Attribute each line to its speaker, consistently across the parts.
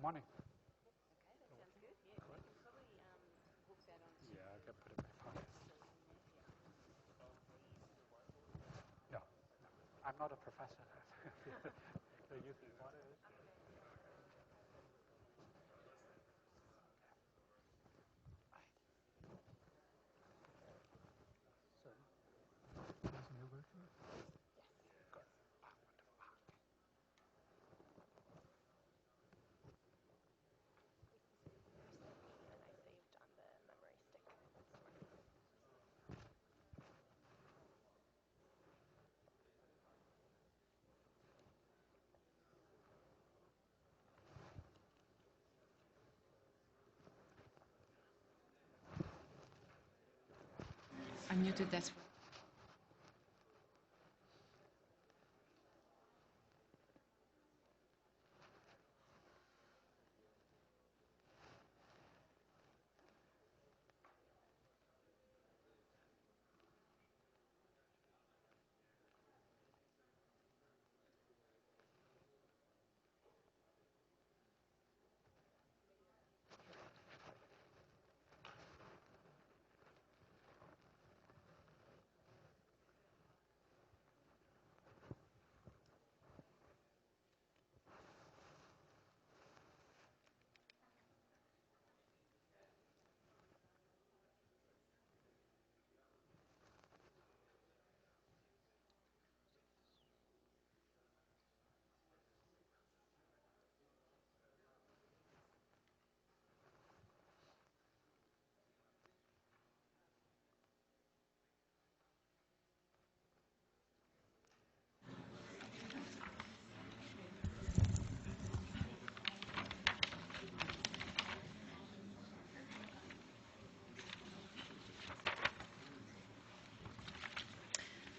Speaker 1: Good morning.
Speaker 2: Okay, that sounds good. Yeah, we can probably hook that onto.
Speaker 1: Yeah, I can put it in my pocket. Yeah. I'm not a professor. They're using water. So, is new version?
Speaker 2: Yes.
Speaker 1: Good. Wonderful.
Speaker 2: And I saved on the memory stick. I'm muted, that's why.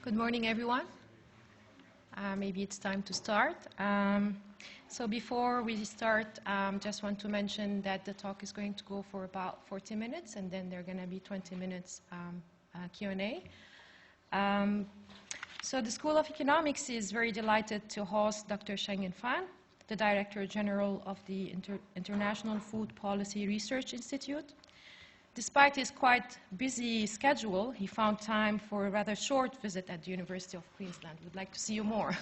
Speaker 2: Good morning, everyone. Maybe it's time to start. So before we start, just want to mention that the talk is going to go for about 40 minutes, and then there are going to be 20 minutes Q&A. So the School of Economics is very delighted to host Dr. Shenggen, the Director General of the International Food Policy Research Institute. Despite his quite busy schedule, he found time for a rather short visit at the University of Queensland. We'd like to see you more.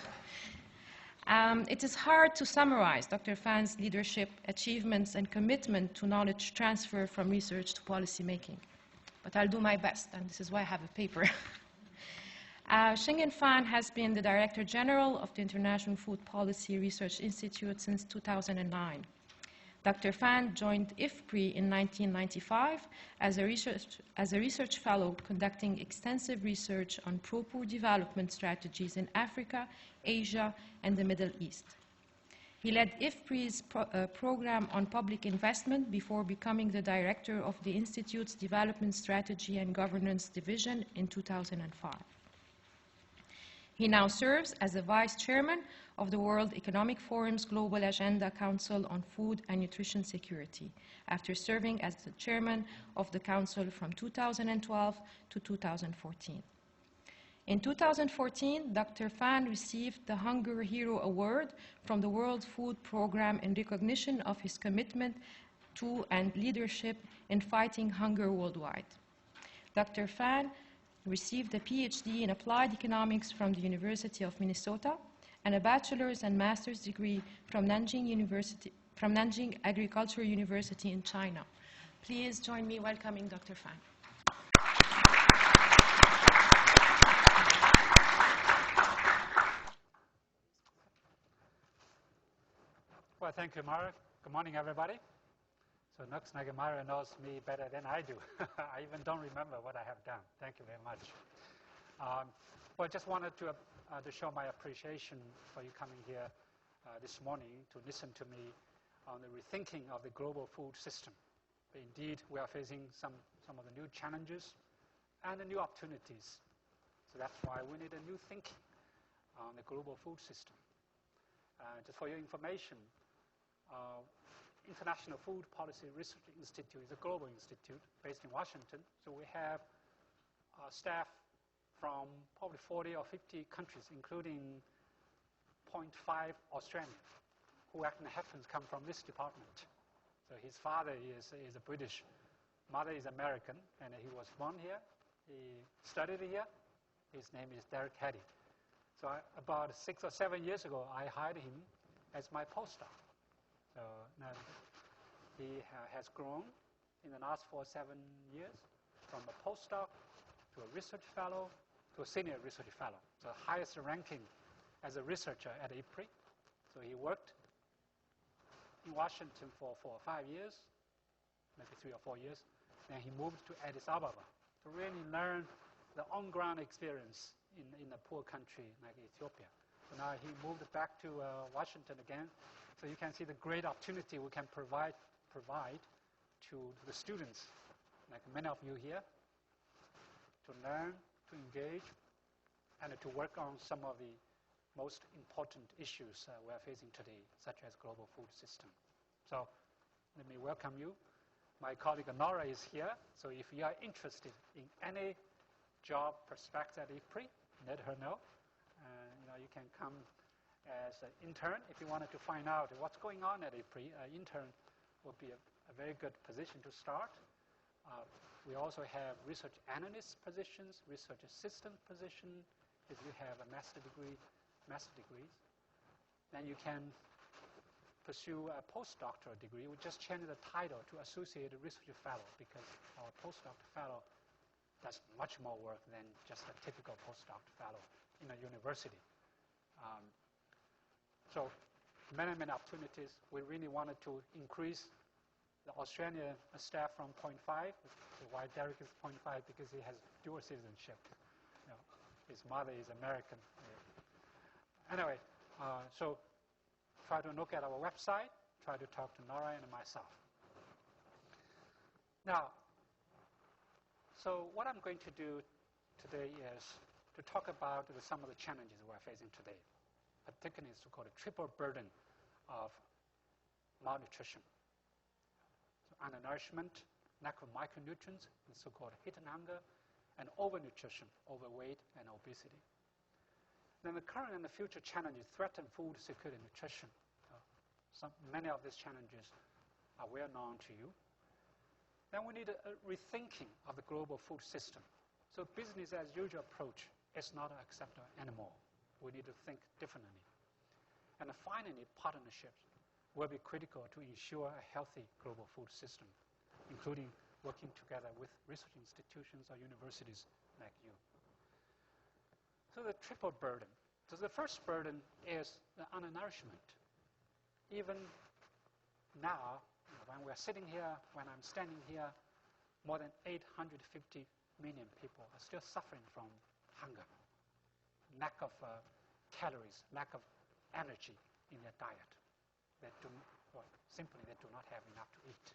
Speaker 2: It is hard to summarize Dr. Phan's leadership, achievements, and commitment to knowledge transfer from research to policy making. But I'll do my best, and this is why I have a paper. Shenggen has been the Director General of the International Food Policy Research Institute since 2009. Dr. Phan joined IFPRI in 1995 as a research fellow conducting extensive research on pro-poor development strategies in Africa, Asia, and the Middle East. He led IFPRI's program on public investment before becoming the director of the Institute's Development Strategy and Governance Division in 2005. He now serves as the vice chairman of the World Economic Forum's Global Agenda Council on Food and Nutrition Security, after serving as the chairman of the council from 2012 to 2014. In 2014, Dr. Phan received the Hunger Hero Award from the World Food Programme in recognition of his commitment to and leadership in fighting hunger worldwide. Dr. Phan received a PhD in Applied Economics from the University of Minnesota and a bachelor's and master's degree from Nanjing Agricultural University in China. Please join me welcoming Dr. Phan.
Speaker 1: Well, thank you, Mara. Good morning, everybody. So it looks like Mara knows me better than I do. I even don't remember what I have done. Thank you very much. Well, I just wanted to show my appreciation for you coming here this morning to listen to me on the rethinking of the global food system. Indeed, we are facing some of the new challenges and the new opportunities. So that's why we need a new thinking on the global food system. Just for your information, International Food Policy Research Institute is a global institute based in Washington. So we have staff from probably 40 or 50 countries, including 0.5 Australia. who actually happens to come from this department. So his father is a British, mother is American, and he was born here. He studied here. His name is Derek Heddy. So about 6 or 7 years ago, I hired him as my postdoc. So now he has grown in the last 4 or 7 years from a postdoc to a research fellow to a senior research fellow. So highest ranking as a researcher at IPRI. So he worked in Washington for 4 or 5 years, maybe 3 or 4 years. Then he moved to Addis Ababa to really learn the on-ground experience in a poor country like Ethiopia. So now he moved back to Washington again. So you can see the great opportunity we can provide to the students, like many of you here, to learn, to engage, and to work on some of the most important issues we are facing today, such as global food system. So let me welcome you. My colleague Nora is here, so if you are interested in any job prospects at IPRI, let her know. You can come as an intern if you wanted to find out what's going on at IPRI. An intern would be a very good position to start. We also have research analyst positions, research assistant position. If you have a master's degrees, then you can pursue a postdoctoral degree. We just changed the title to associate research fellow because our postdoctoral fellow does much more work than just a typical postdoctoral fellow in a university. So many opportunities. We really wanted to increase the Australian staff from 0.5. Why Derek is 0.5? Because he has dual citizenship. His mother is American. Anyway, so try to look at our website, try to talk to Nora and myself. Now, so what I'm going to do today is to talk about some of the challenges we're facing today, particularly the so-called triple burden of malnutrition. So undernourishment, lack of micronutrients, the so-called hidden hunger, and overnutrition, overweight, and obesity. Then the current and the future challenges threaten food security and nutrition. Many of these challenges are well known to you. Then we need a rethinking of the global food system. So business as usual approach is not acceptable anymore. We need to think differently. And finally, partnerships will be critical to ensure a healthy global food system, including working together with research institutions or universities like you. So the triple burden. So the first burden is the undernourishment. Even now, when we're sitting here, when I'm standing here, more than 850 million people are still suffering from hunger, lack of calories, lack of energy in their diet. Simply they do not have enough to eat.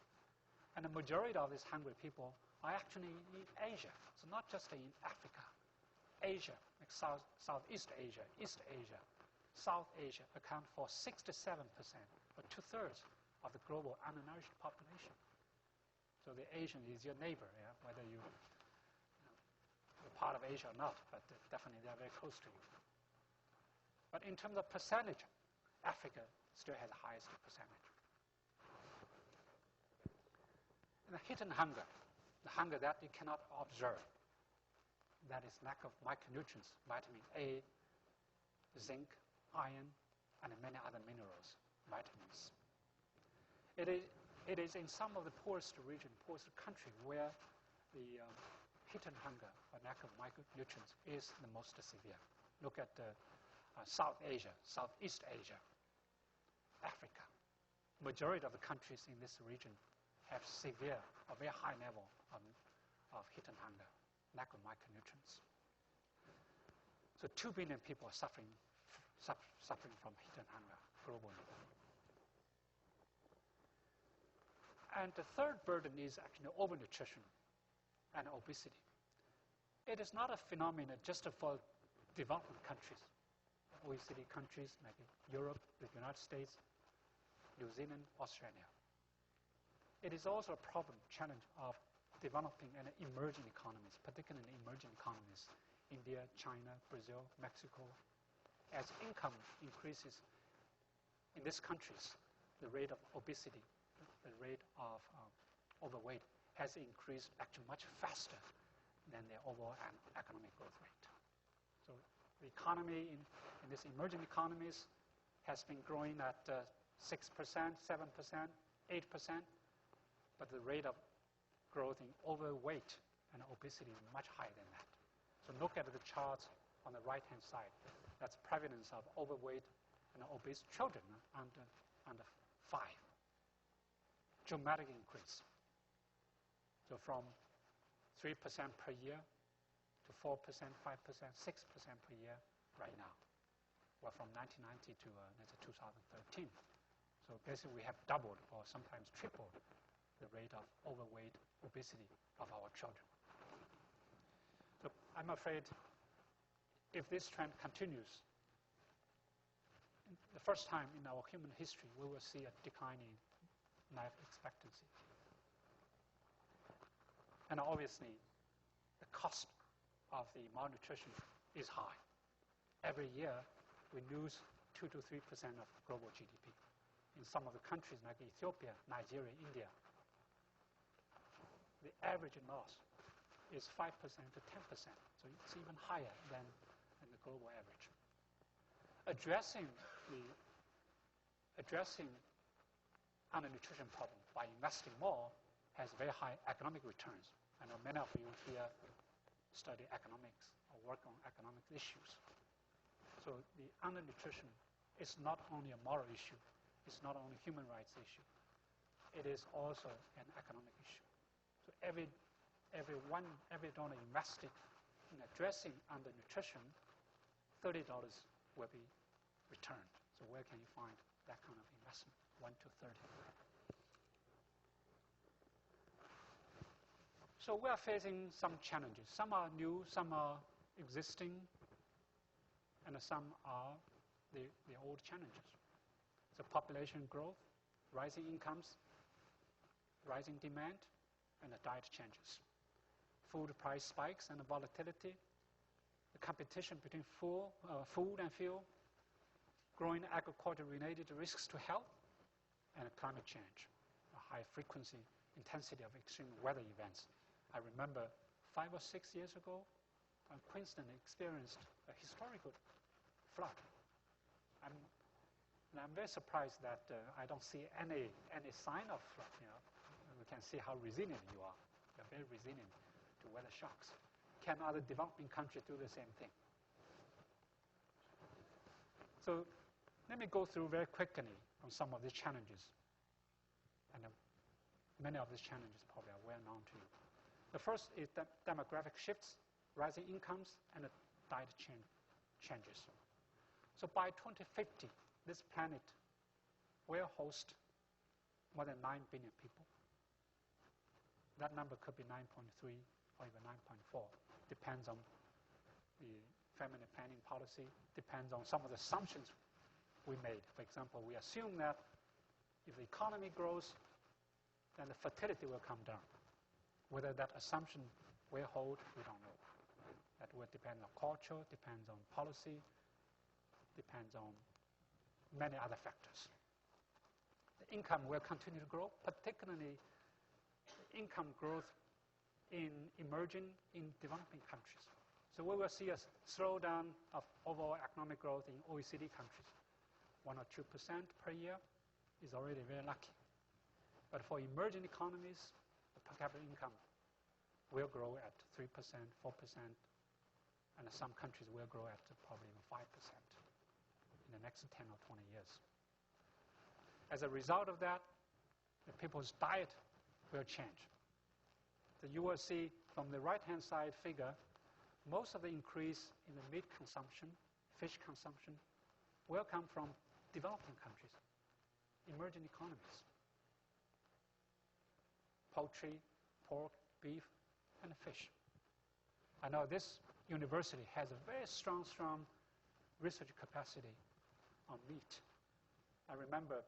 Speaker 1: And the majority of these hungry people are actually in Asia. So not just in Africa. Asia, like Southeast Asia, East Asia, South Asia account for 67%, or 2/3 of the global undernourished population. So the Asian is your neighbor, whether you're part of Asia or not, but definitely they're very close to you. But in terms of percentage, Africa still has the highest percentage. And the hidden hunger, the hunger that you cannot observe, that is lack of micronutrients, vitamin A, zinc, iron, and many other minerals, vitamins. It is in some of the poorest region, poorest country where the hidden hunger or lack of micronutrients is the most severe. Look at South Asia, Southeast Asia, Africa. Majority of the countries in this region have severe or very high level of hidden hunger, lack of micronutrients. So 2 billion people are suffering from hidden hunger globally. And the third burden is actually overnutrition and obesity. It is not a phenomenon just for developing countries, OECD countries like Europe, the United States, New Zealand, Australia. It is also a problem, challenge of developing and emerging economies, particularly emerging economies, India, China, Brazil, Mexico. As income increases, in these countries, the rate of obesity, the rate of overweight has increased actually much faster than the overall economic growth rate. So the economy in these emerging economies has been growing at 6%, 7%, 8%, but the rate of growth in overweight and obesity is much higher than that. So look at the charts on the right-hand side. That's prevalence of overweight and obese children under 5. Dramatic increase. So from 3% per year to 4%, 5%, 6% per year right now. Well, from 1990 to 2013. So basically we have doubled or sometimes tripled the rate of overweight, obesity of our children. So I'm afraid if this trend continues, the first time in our human history, we will see a declining life expectancy. And obviously, the cost of the malnutrition is high. Every year, we lose 2 to 3% of global GDP. In some of the countries like Ethiopia, Nigeria, India, the average loss is 5% to 10%. So it's even higher than the global average. Addressing undernutrition problem by investing more has very high economic returns. I know many of you here study economics or work on economic issues. So the undernutrition is not only a moral issue, it's not only a human rights issue, it is also an economic issue. So every dollar invested in addressing undernutrition, $30 will be returned. So where can you find that kind of investment, 1 to 30? So we are facing some challenges. Some are new, some are existing, and some are the old challenges. So population growth, rising incomes, rising demand, and the diet changes. Food price spikes and the volatility, the competition between food and fuel, growing agriculture-related risks to health, and climate change, a high frequency, intensity of extreme weather events. I remember 5 or 6 years ago, Queensland experienced a historical flood. I'm very surprised that I don't see any sign of flood. We can see how resilient you are. You're very resilient to weather shocks. Can other developing countries do the same thing? So let me go through very quickly on some of these challenges. And many of these challenges probably are well known to you. The first is demographic shifts, rising incomes, and diet changes. So by 2050, this planet will host more than 9 billion people. That number could be 9.3 or even 9.4. Depends on the family planning policy, depends on some of the assumptions we made. For example, we assume that if the economy grows, then the fertility will come down. Whether that assumption will hold, we don't know. That will depend on culture, depends on policy, depends on many other factors. The income will continue to grow, particularly income growth in emerging, in developing countries. So we will see a slowdown of overall economic growth in OECD countries. 1 or 2% per year is already very lucky. But for emerging economies, the per capita income will grow at 3%, 4%, and some countries will grow at probably even 5% in the next 10 or 20 years. As a result of that, the people's diet will change. So you will see from the right-hand side figure, most of the increase in the meat consumption, fish consumption, will come from developing countries, emerging economies. Poultry, pork, beef, and fish. I know this university has a very strong research capacity on meat. I remember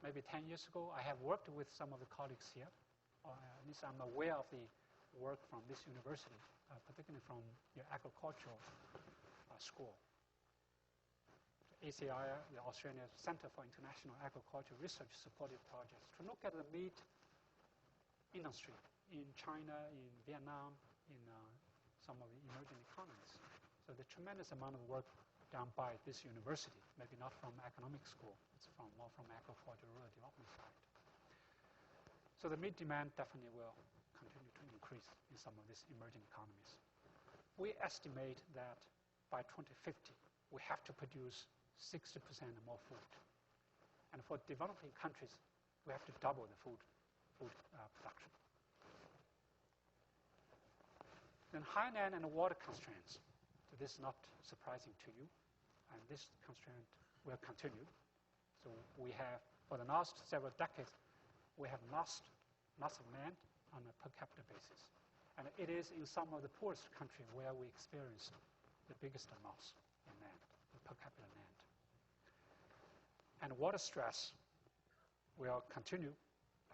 Speaker 1: maybe 10 years ago, I have worked with some of the colleagues here. At least I'm aware of the work from this university, particularly from your agricultural school. ACI, the Australian Centre for International Agricultural Research, supported projects to look at the meat industry in China, in Vietnam, in some of the emerging economies. So the tremendous amount of work done by this university, maybe not from academic school, it's more from agricultural rural development side. So the meat demand definitely will continue to increase in some of these emerging economies. We estimate that by 2050, we have to produce 60% more food. And for developing countries, we have to double the food production. Then high land and water constraints. So this is not surprising to you. And this constraint will continue. So we have, for the last several decades, we have lost lots of land on a per capita basis. And it is in some of the poorest countries where we experience the biggest loss in land, per capita land. And water stress will continue.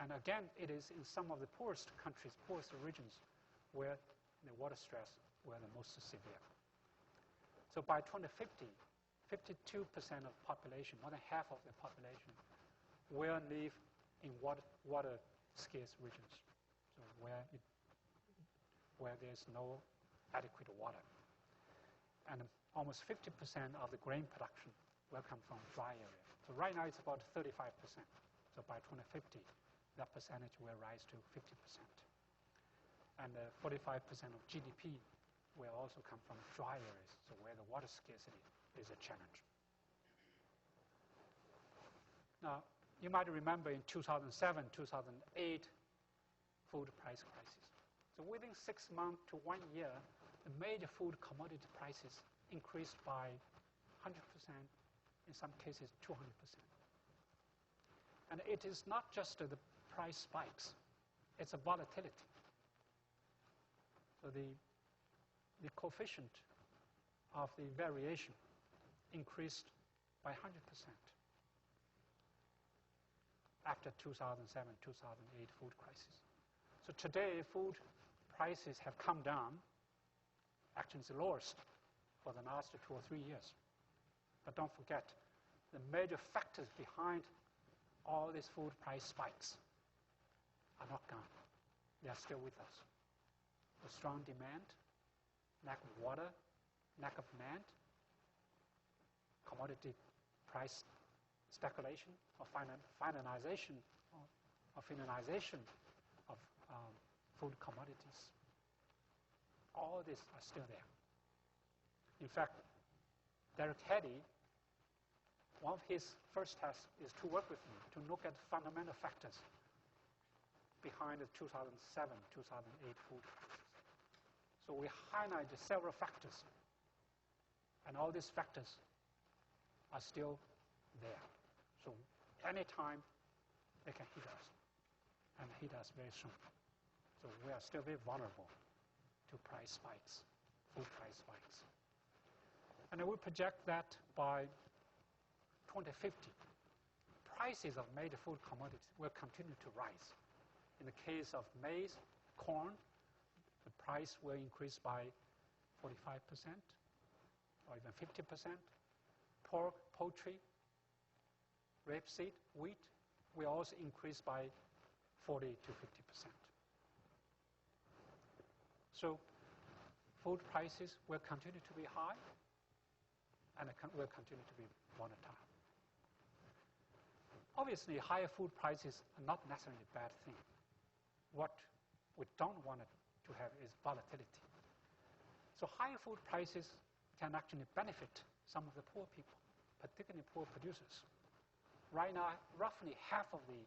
Speaker 1: And again, it is in some of the poorest countries, poorest regions, where the water stress will be the most severe. So by 2050, 52% of the population, more than half of the population, will live in water scarce regions, so where there's no adequate water. And almost 50% of the grain production will come from dry area. So right now it's about 35%. So by 2050, that percentage will rise to 50%. And 45% of GDP will also come from dry areas, so where the water scarcity is a challenge. Now, you might remember in 2007, 2008, food price crisis. So within 6 months to 1 year, the major food commodity prices increased by 100%, in some cases 200%. And it is not just the price spikes, it's a volatility. So the coefficient of the variation increased by 100% after 2007, 2008 food crisis. So today, food prices have come down. Actually, it's the lowest for the last 2 or 3 years. But don't forget, the major factors behind all these food price spikes are not gone. They are still with us. The strong demand, lack of water, lack of land, commodity price speculation or finalization of food commodities. All these are still there. In fact, Derek Heddy, one of his first tasks is to work with me to look at fundamental factors behind the 2007, 2008 food crisis. So we highlighted several factors, and all these factors are still there. So anytime they can hit us, and hit us very soon. So we are still very vulnerable to price spikes, food price spikes. And we project that by 2050, prices of major food commodities will continue to rise. In the case of maize, corn, the price will increase by 45% or even 50%. Pork, poultry, rapeseed, wheat will also increase by 40 to 50%. So food prices will continue to be high and will continue to be volatile. Obviously, higher food prices are not necessarily a bad thing. What we don't want to have is volatility. So higher food prices can actually benefit some of the poor people, particularly poor producers. Right now, roughly half of the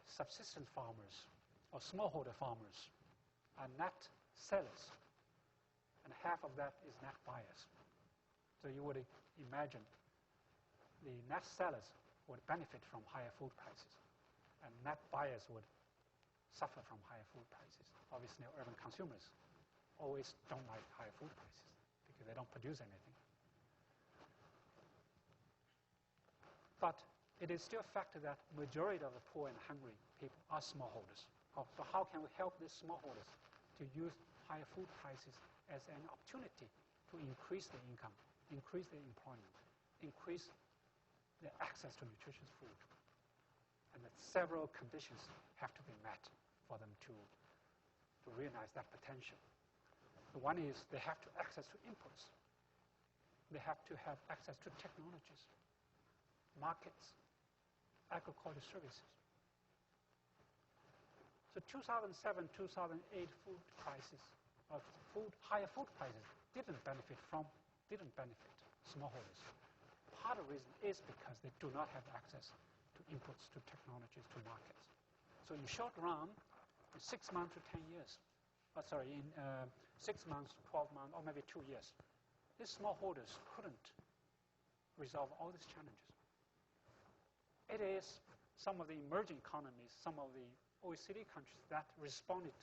Speaker 1: subsistence farmers or smallholder farmers are net sellers, and half of that is net buyers. So you would imagine the net sellers would benefit from higher food prices, and net buyers would suffer from higher food prices. Obviously, urban consumers always don't like higher food prices because they don't produce anything. But it is still a fact that the majority of the poor and hungry people are smallholders. So how can we help these smallholders to use higher food prices as an opportunity to increase their income, increase their employment, increase their access to nutritious food. And that several conditions have to be met for them to realize that potential. The one is they have to access to inputs. They have to have access to technologies, markets, agriculture services. So 2007, 2008 food crisis, higher food prices didn't benefit smallholders. Part of the reason is because they do not have access to inputs, to technologies, to markets. So in short run, in 6 months to 10 years, in 6 months, 12 months, or maybe 2 years, these smallholders couldn't resolve all these challenges. It is some of the emerging economies, some of the OECD countries that responded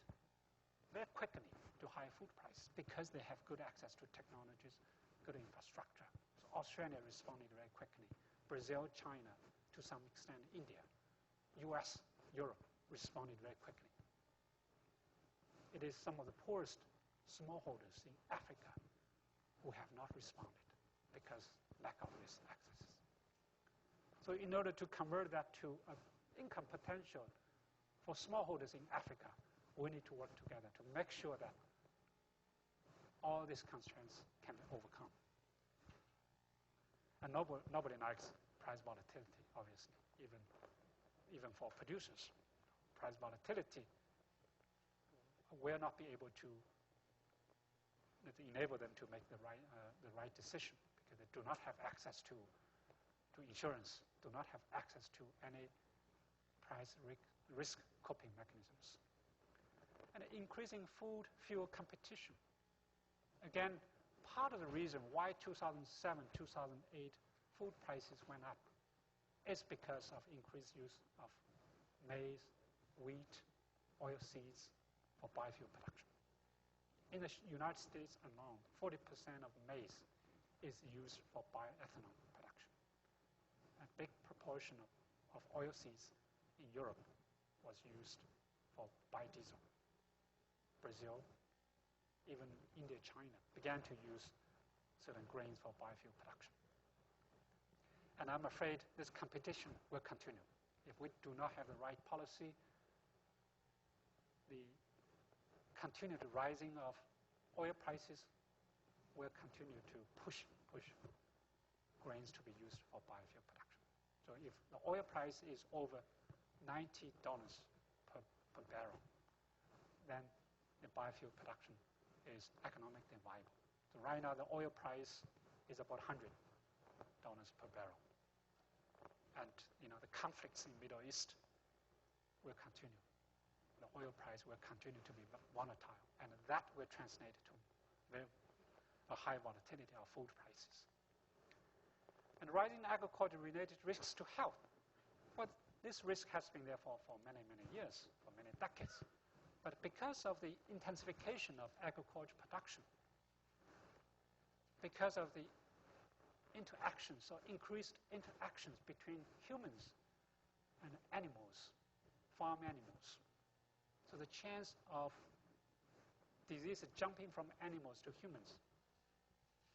Speaker 1: very quickly to high food prices because they have good access to technologies, good infrastructure. So Australia responded very quickly. Brazil, China, to some extent India, US, Europe responded very quickly. It is some of the poorest smallholders in Africa who have not responded because lack of this access. So in order to convert that to an income potential for smallholders in Africa, we need to work together to make sure that all these constraints can be overcome. And nobody likes price volatility, obviously, even for producers. Price volatility will not be able to enable them to make the right decision because they do not have access to insurance, do not have access to any price risk coping mechanisms. And increasing food fuel competition. Again, part of the reason why 2007, 2008 food prices went up is because of increased use of maize, wheat, oilseeds for biofuel production. In the United States alone, 40% of maize is used for bioethanol production. A big proportion of oilseeds in Europe was used for biodiesel. Brazil, even India, China, began to use certain grains for biofuel production. And I'm afraid this competition will continue. If we do not have the right policy, the continued rising of oil prices will continue to push grains to be used for biofuel production. So if the oil price is over $90 per barrel, then the biofuel production is economically viable. So right now, the oil price is about $100 per barrel. And the conflicts in the Middle East will continue. The oil price will continue to be volatile, and that will translate to a high volatility of food prices. And rising agriculture-related risks to health. Well, this risk has been there for many, many years, for many decades. But because of the intensification of agriculture production, because of the interactions or increased interactions between humans and animals, farm animals, so the chance of diseases jumping from animals to humans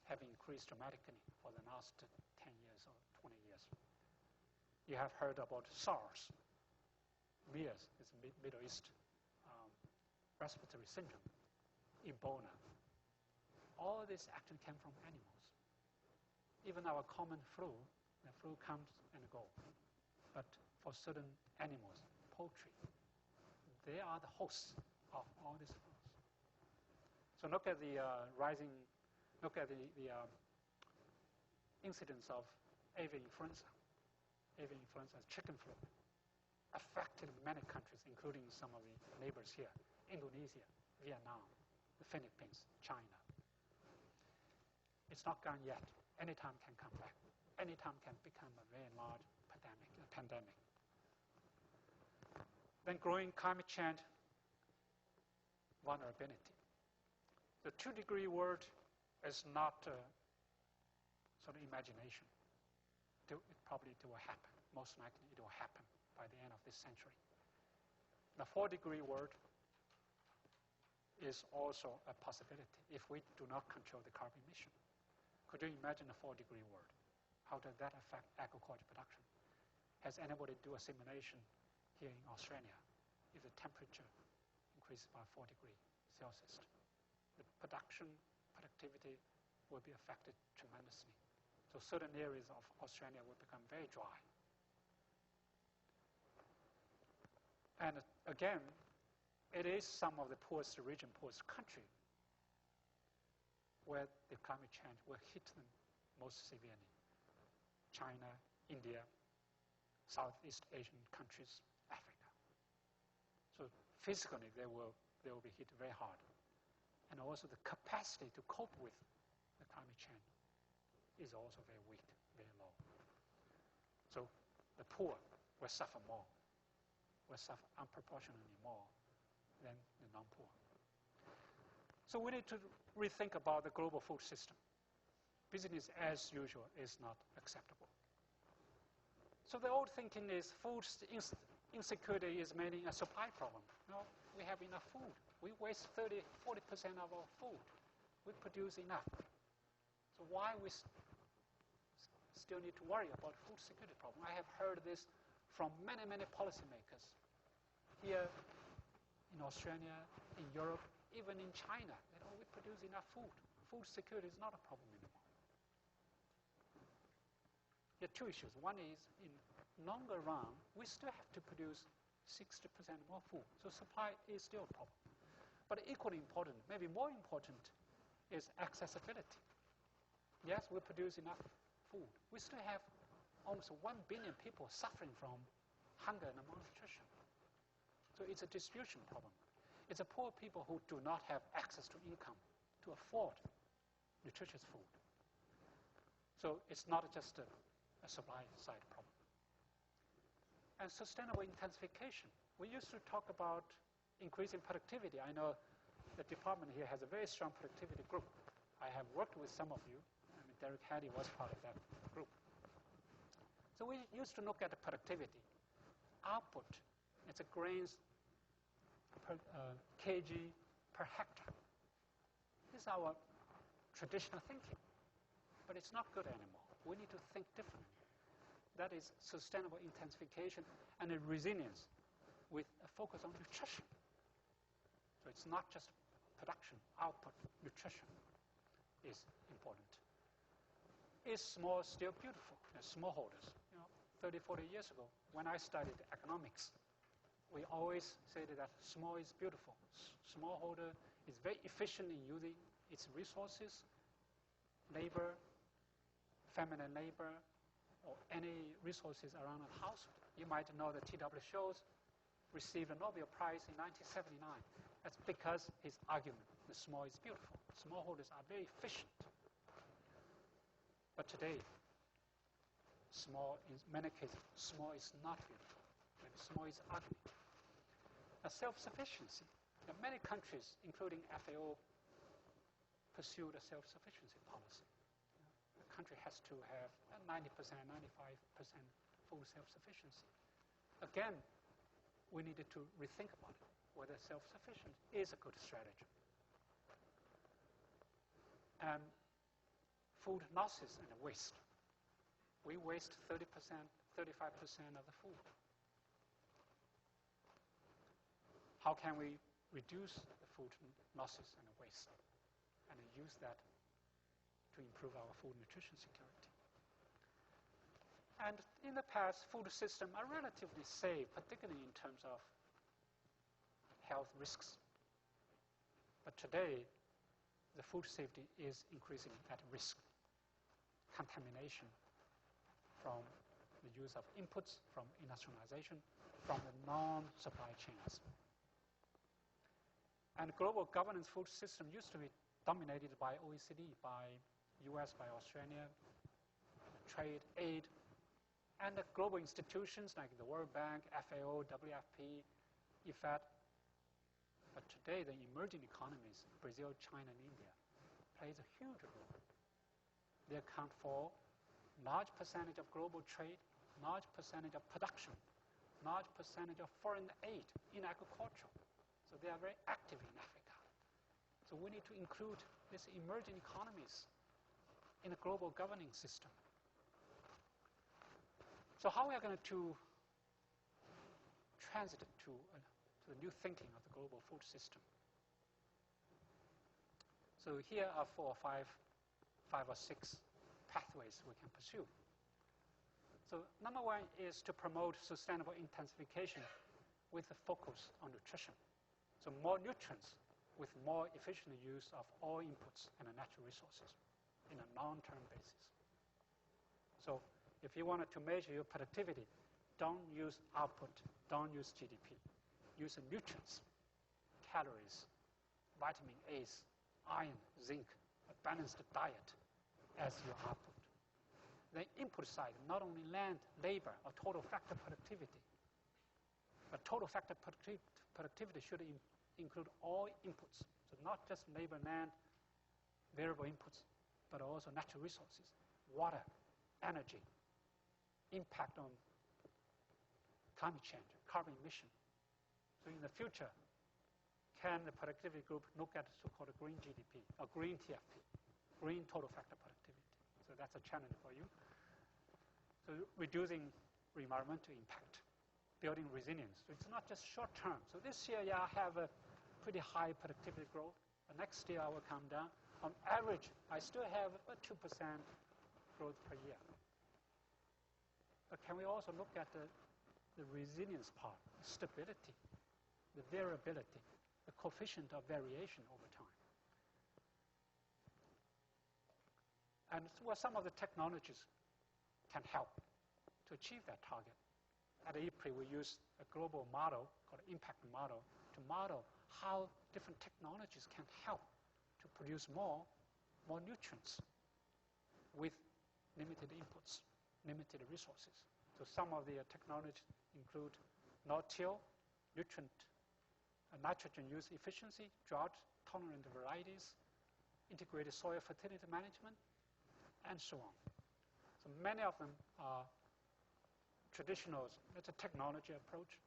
Speaker 1: have increased dramatically for the last 10 years or 20 years. You have heard about SARS, MERS, it's Middle East respiratory syndrome, Ebola. All this actually came from animals. Even our common flu, the flu comes and goes. But for certain animals, poultry, they are the hosts of all these flus. So look at the incidence of avian influenza. Avian influenza, chicken flu, affected many countries, including some of the neighbors here, Indonesia, Vietnam, the Philippines, China. It's not gone yet. Anytime can come back. Anytime can become a very large pandemic. Then growing climate change vulnerability. The 2-degree world is not sort of imagination. It will happen. Most likely it will happen by the end of this century. The 4-degree world is also a possibility if we do not control the carbon emission. Could you imagine a 4-degree world? how does that affect agriculture production? Has anybody do a simulation here in Australia? If the temperature increases by 4 degrees Celsius, the productivity will be affected tremendously. So certain areas of Australia will become very dry. And again, it is some of the poorest region, poorest country, where the climate change will hit them most severely. China, India, Southeast Asian countries, Africa. So physically, they will be hit very hard. And also the capacity to cope with the climate change is also very weak, very low. So the poor will suffer more, will suffer unproportionately more than the non-poor. So we need to rethink about the global food system. Business as usual is not acceptable. So the old thinking is food insecurity is mainly a supply problem. No, we have enough food. We waste 40% of our food. We produce enough. So why we still need to worry about food security problem? I have heard this from many, many policymakers here in Australia, in Europe, even in China. We produce enough food. Food security is not a problem anymore. There are two issues. One is, in longer run, we still have to produce 60% more food. So supply is still a problem. But equally important, maybe more important, is accessibility. Yes, we produce enough food. We still have almost 1 billion people suffering from hunger and malnutrition. So it's a distribution problem. It's the poor people who do not have access to income to afford nutritious food. So it's not just a supply side problem. And sustainable intensification. We used to talk about increasing productivity. I know the department here has a very strong productivity group. I have worked with some of you. I mean, Derek Haddy was part of that group. So we used to look at the productivity. Output, it's a grains per kg per hectare. This is our traditional thinking. But it's not good anymore. We need to think differently. That is sustainable intensification and a resilience with a focus on nutrition. So it's not just production, output, nutrition is important. Is small still beautiful? Smallholders. 30, 40 years ago, when I studied economics, we always said that small is beautiful. Smallholder is very efficient in using its resources, labor, feminine labor, or any resources around the household. You might know that T.W. Schultz received a Nobel Prize in 1979. That's because his argument, the small is beautiful. Smallholders are very efficient. But today, small, in many cases, small is not beautiful. Maybe small is ugly. A self-sufficiency. Many countries, including FAO, pursued a self-sufficiency policy. The country has to have 90%, 95% food self-sufficiency. Again, we needed to rethink about it, whether self-sufficiency is a good strategy. And food losses and waste. We waste 30%, 35% of the food. How can we reduce the food losses and waste and use that to improve our food nutrition security? And in the past, food systems are relatively safe, particularly in terms of health risks. But today, the food safety is increasing at risk. Contamination from the use of inputs, from industrialization, from the non-supply chains. And global governance food system used to be dominated by OECD, by US, by Australia, trade, aid, and the global institutions like the World Bank, FAO, WFP, IFAD. But today, the emerging economies, Brazil, China, and India, plays a huge role. They account for large percentage of global trade, large percentage of production, large percentage of foreign aid in agriculture. So they are very active in Africa. So we need to include these emerging economies in a global governing system. So how are we going to transit to the new thinking of the global food system? So here are 4 or 5 or 6 pathways we can pursue. So number 1 is to promote sustainable intensification with a focus on nutrition. So more nutrients with more efficient use of all inputs and the natural resources in a long-term basis. So if you wanted to measure your productivity, don't use output, don't use GDP. Use the nutrients, calories, vitamin A's, iron, zinc, a balanced diet as your output. The input side, not only land, labor, or total factor productivity, but total factor productivity should include all inputs. So not just labor, land, variable inputs, but also natural resources, water, energy, impact on climate change, carbon emission. So in the future, can the productivity group look at so-called green GDP or green TFP, green total factor productivity? So that's a challenge for you. So reducing environmental impact, building resilience. So it's not just short term. So this year, yeah, I have a pretty high productivity growth. The next year, I will come down. On average, I still have about 2% growth per year. But can we also look at the resilience part, the stability, the variability, the coefficient of variation over time? And well, some of the technologies can help to achieve that target. At IPRI, we use a global model called impact model to model how different technologies can help to produce more nutrients with limited inputs, limited resources. So some of the technologies include no-till, nutrient, nitrogen use efficiency, drought-tolerant varieties, integrated soil fertility management, and so on. So many of them are traditional, it's a technology approach.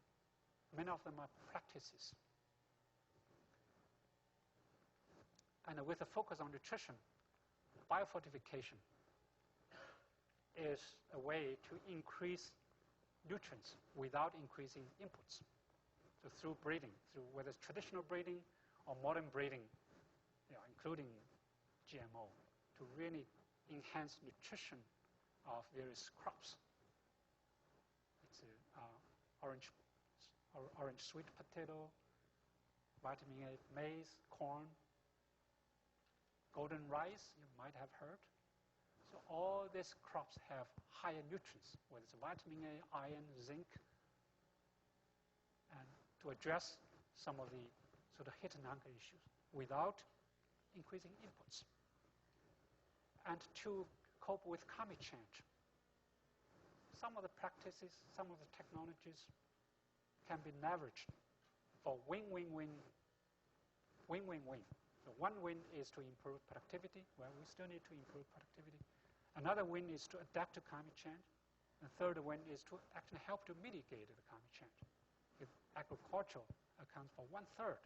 Speaker 1: Many of them are practices. And with a focus on nutrition, biofortification is a way to increase nutrients without increasing inputs. So through breeding, through whether it's traditional breeding or modern breeding, including GMO, to really enhance nutrition of various crops. It's orange sweet potato, vitamin A maize, corn, golden rice, you might have heard. So all these crops have higher nutrients, whether it's vitamin A, iron, zinc, and to address some of the sort of hit and hunger issues without increasing inputs. And to cope with climate change. Some of the practices, some of the technologies can be leveraged for win-win-win. Win-win-win. So one win is to improve productivity. Well, we still need to improve productivity. Another win is to adapt to climate change. The third win is to actually help to mitigate the climate change. If agriculture accounts for 1/3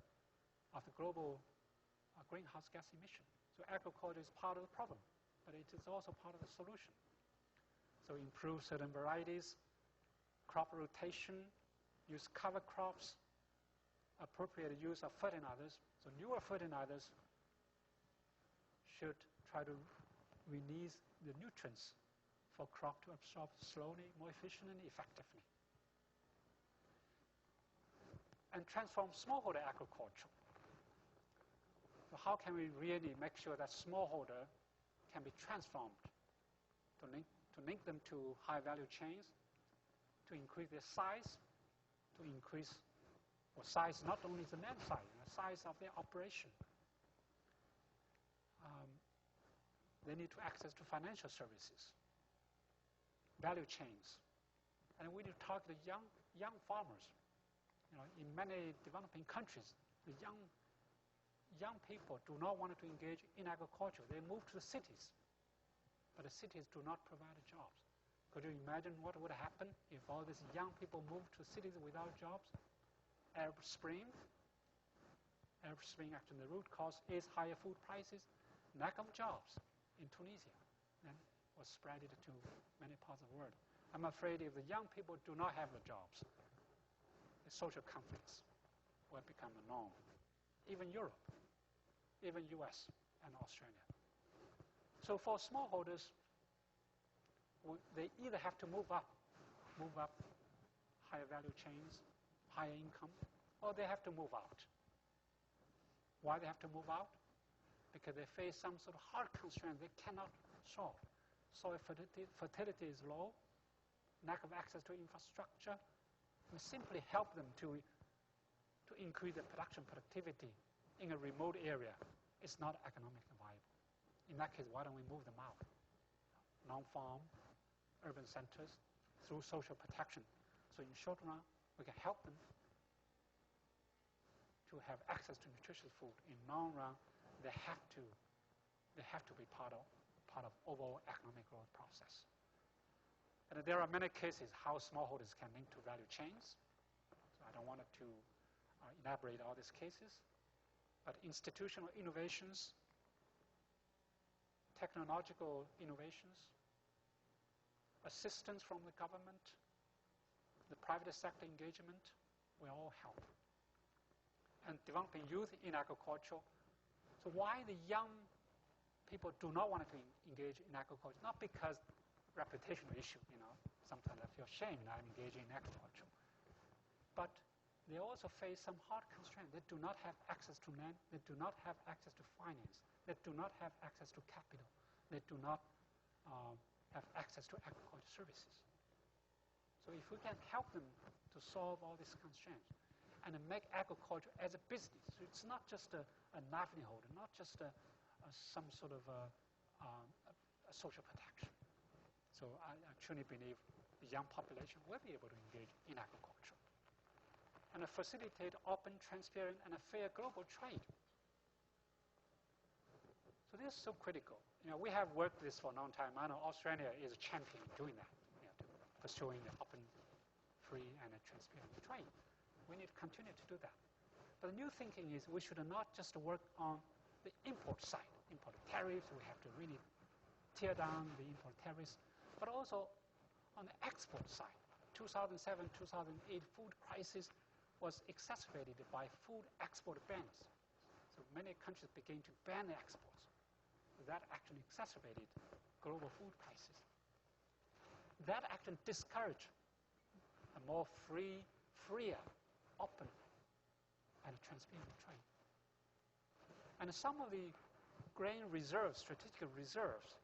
Speaker 1: of the global greenhouse gas emission. So agriculture is part of the problem, but it is also part of the solution. So improve certain varieties, crop rotation, use cover crops, appropriate use of fertilizers. So newer fertilizers should try to release the nutrients for crop to absorb slowly, more efficiently, and effectively. And transform smallholder agriculture. So how can we really make sure that smallholder can be transformed to link them to high-value chains, to increase their size, to increase, or size not only the land size, the size of their operation. They need to access to financial services, value chains, and we need to target the young farmers. In many developing countries, the young people do not want to engage in agriculture. They move to the cities, but the cities do not provide jobs. Could you imagine what would happen if all these young people moved to cities without jobs? Arab Spring, actually, the root cause is higher food prices, lack of jobs in Tunisia, and was spread to many parts of the world. I'm afraid if the young people do not have the jobs, the social conflicts will become the norm. Even Europe, even US and Australia. So for smallholders, they either have to move up higher value chains, higher income, or they have to move out. Why they have to move out? Because they face some sort of hard constraint they cannot solve. Soil fertility is low, lack of access to infrastructure. We simply help them to increase their production productivity in a remote area. It's not economically viable. In that case, why don't we move them out? Non-farm, urban centers, through social protection. So in the short run, we can help them to have access to nutritious food. In long run, they have to be part of overall economic growth process. And there are many cases how smallholders can link to value chains. So I don't want to elaborate all these cases. But institutional innovations, technological innovations, assistance from the government, the private sector engagement will all help. And developing youth in agriculture. So why the young people do not want to engage in agriculture? Not because reputational issue, sometimes I feel shame that I'm engaging in agriculture. But they also face some hard constraints. They do not have access to land. They do not have access to finance. They do not have access to capital. They do not have access to agriculture services. So if we can help them to solve all these constraints and make agriculture as a business, so it's not just a livelihood, not just some sort of a social protection. So I truly believe the young population will be able to engage in agriculture and facilitate open, transparent, and a fair global trade. So this is so critical. We have worked this for a long time. I know Australia is a champion in doing that, pursuing the open, free, and a transparent trade. We need to continue to do that. But the new thinking is we should not just work on the import side, import tariffs. We have to really tear down the import tariffs, but also on the export side. 2007, 2008 food crisis was exacerbated by food export bans. So many countries began to ban the exports. That actually exacerbated global food prices. That actually discouraged a more freer, open, and transparent trade. And some of the grain reserves, strategic reserves,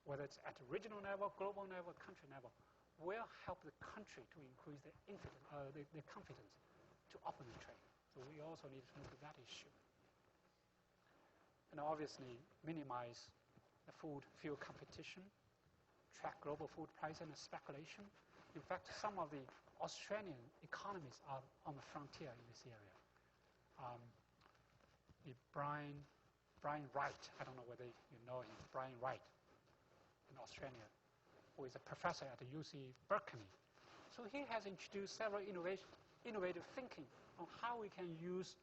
Speaker 1: whether it's at regional level, global level, country level, will help the country to increase their confidence to open the trade. So we also need to look at that issue. And obviously minimize the fuel competition, track global food price and speculation. In fact, some of the Australian economies are on the frontier in this area. The Brian Wright, I don't know whether you know him, Brian Wright in Australia, who is a professor at the UC Berkeley. So he has introduced several innovative thinking on how we can use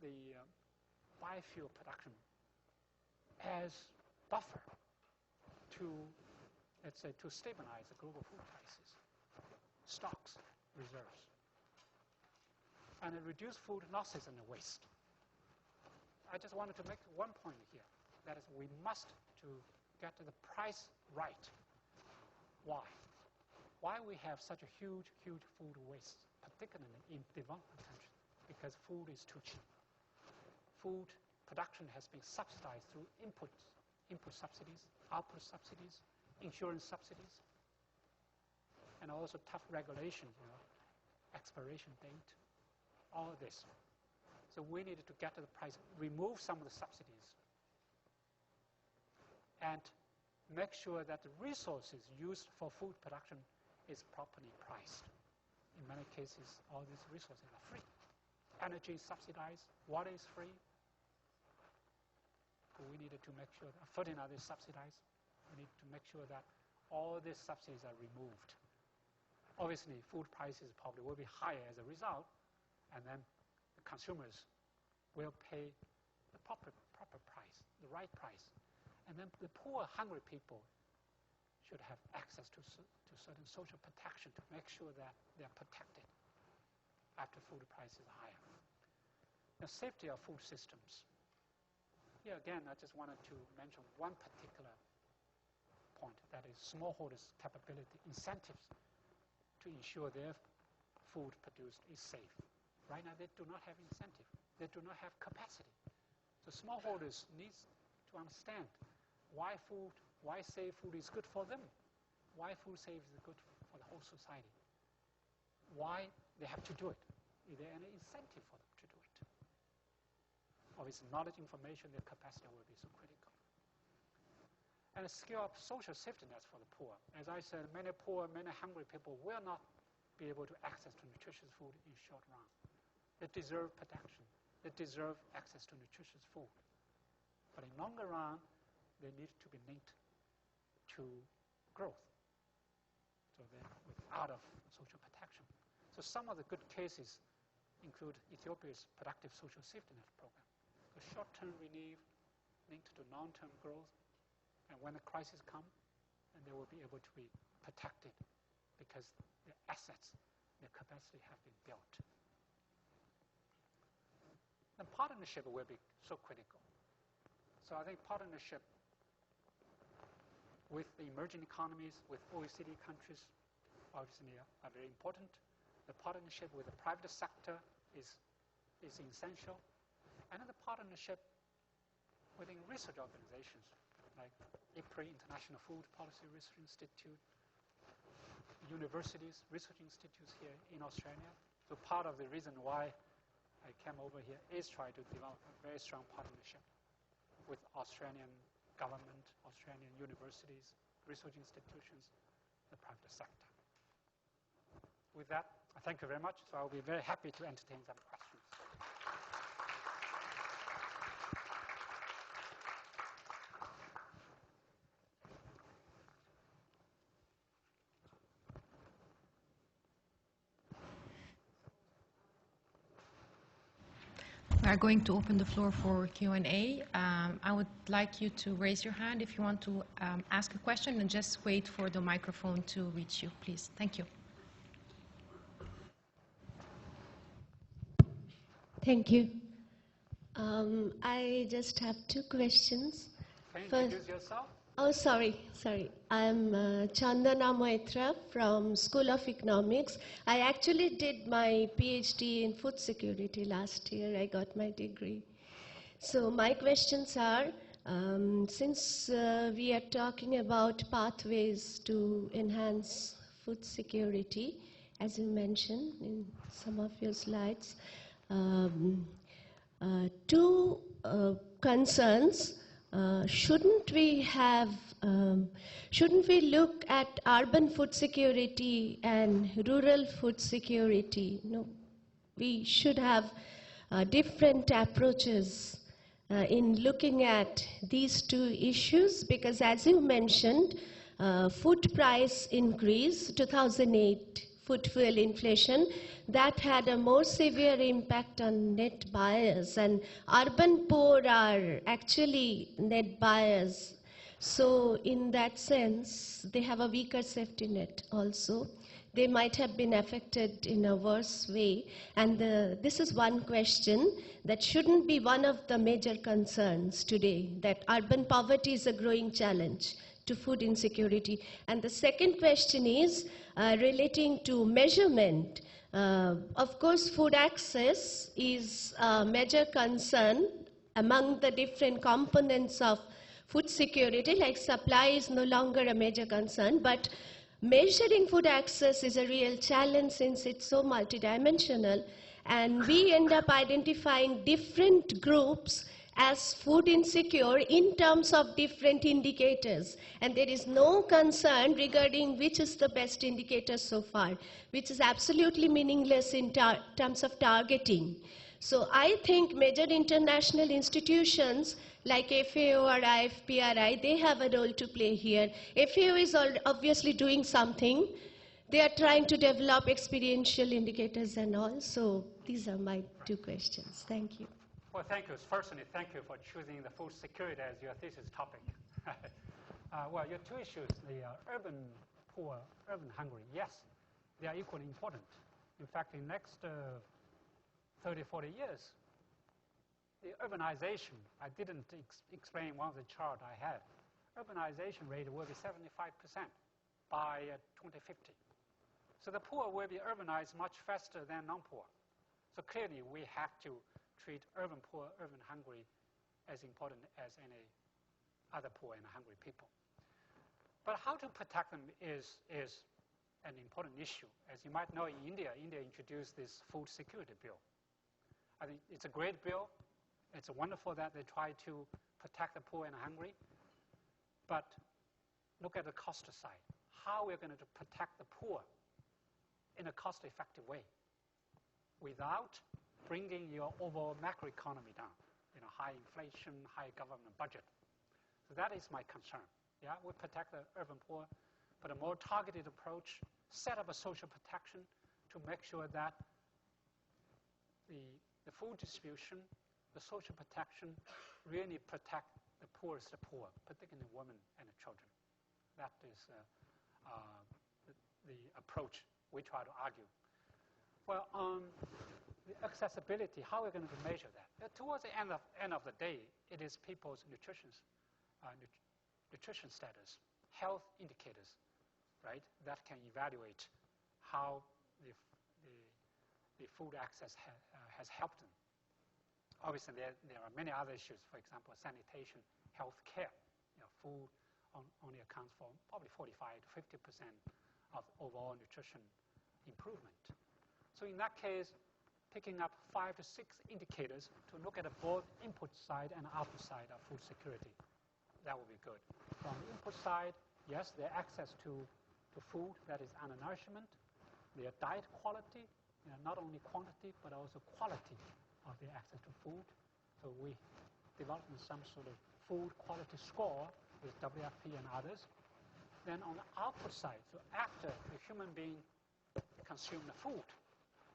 Speaker 1: the biofuel production as buffer to, let's say, to stabilize the global food prices, stocks, reserves, and reduce food losses and waste. I just wanted to make one point here. That is, we must to get the price right. Why? Why we have such a huge food waste, particularly in developing countries? Because food is too cheap. Food production has been subsidized through input subsidies, output subsidies, insurance subsidies, and also tough regulation, expiration date, all of this. So we needed to get to the price, remove some of the subsidies, and make sure that the resources used for food production is properly priced. In many cases, all these resources are free. Energy is subsidized, water is free. We needed to make sure that fertilizer is subsidized. We need to make sure that all these subsidies are removed. Obviously, food prices probably will be higher as a result, and then the consumers will pay the proper price, the right price. And then the poor, hungry people should have access to certain social protection to make sure that they're protected after food price is higher. The safety of food systems. Here again, I just wanted to mention one particular point, that is smallholders' capability, incentives to ensure their food produced is safe. Right now, they do not have incentive. They do not have capacity. So smallholders need to understand why safe food is good for them, why food safe is good for the whole society, why they have to do it. Is there any incentive for them to do it? Obviously, knowledge, information, their capacity will be so critical. And a skill of social safety nets for the poor. As I said, many poor, many hungry people will not be able to access to nutritious food in short run. They deserve protection. They deserve access to nutritious food. But in longer run, they need to be linked to growth. So they're out of social protection. So some of the good cases include Ethiopia's productive social safety net program. The short-term relief linked to long-term growth, and when the crisis comes, then they will be able to be protected because their assets, their capacity have been built. The partnership will be so critical. So I think partnership with the emerging economies, with OECD countries, obviously are very important. The partnership with the private sector is essential. And the partnership within research organizations like IPRI, International Food Policy Research Institute, universities, research institutes here in Australia. So part of the reason why I came over here is try to develop a very strong partnership with Australian government, Australian universities, research institutions, the private sector. With that, I thank you very much. So I'll be very happy to entertain some questions.
Speaker 2: We are going to open the floor for Q&A. I would like you to raise your hand if you want to ask a question, and just wait for the microphone to reach you, please. Thank you.
Speaker 3: Thank you. I just have two questions.
Speaker 1: Can you introduce yourself?
Speaker 3: Oh, sorry. I'm Chandana Maitra from School of Economics. I actually did my PhD in food security last year. I got my degree. So my questions are, since we are talking about pathways to enhance food security, as you mentioned in some of your slides, two concerns. Shouldn't we look at urban food security and rural food security? No, we should have different approaches in looking at these two issues, because as you mentioned, food price increase, 2008 food fuel inflation, that had a more severe impact on net buyers, and urban poor are actually net buyers. So in that sense, they have a weaker safety net also. They might have been affected in a worse way. And this is one question that shouldn't be one of the major concerns today, that urban poverty is a growing challenge to food insecurity. And the second question is relating to measurement. Of course, food access is a major concern among the different components of food security, like supply is no longer a major concern, but measuring food access is a real challenge since it's so multidimensional, and we end up identifying different groups as food insecure in terms of different indicators, and there is no concern regarding which is the best indicator so far, which is absolutely meaningless in terms of targeting. So I think major international institutions like FAO or IFPRI, they have a role to play here. FAO is obviously doing something. They are trying to develop experiential indicators and all. So these are my two questions. Thank you.
Speaker 1: Well, thank you. Firstly, thank you for choosing the food security as your thesis topic. Well, your two issues, the urban poor, urban hungry, yes, they are equally important. In fact, in the next 30, 40 years, the urbanization, I didn't explain one of the chart I had, urbanization rate will be 75% by 2050. So the poor will be urbanized much faster than non-poor. So clearly, we have to treat urban poor, urban hungry as important as any other poor and hungry people. But how to protect them is an important issue. As you might know, in India introduced this food security bill. I think it's a great bill. It's wonderful that they try to protect the poor and hungry. But look at the cost side. How we're going to protect the poor in a cost-effective way without bringing your overall macroeconomy down. High inflation, high government budget. So that is my concern. Yeah, we protect the urban poor, but a more targeted approach, set up a social protection to make sure that the food distribution, the social protection really protect the poorest of poor, particularly women and the children. That is the approach we try to argue. Well, the accessibility, how are we going to measure that? Towards the end of the day, it is people's nutrition status, health indicators, right, that can evaluate how the food access has helped them. Obviously, there are many other issues. For example, sanitation, health care. Food only accounts for probably 45 to 50% of overall nutrition improvement. So in that case, picking up 5 to 6 indicators to look at both input side and output side of food security. That would be good. From the input side, yes, their access to food, that is undernourishment, their diet quality, not only quantity, but also quality of their access to food. So we developed some sort of food quality score with WFP and others. Then on the output side, so after the human being consumes the food,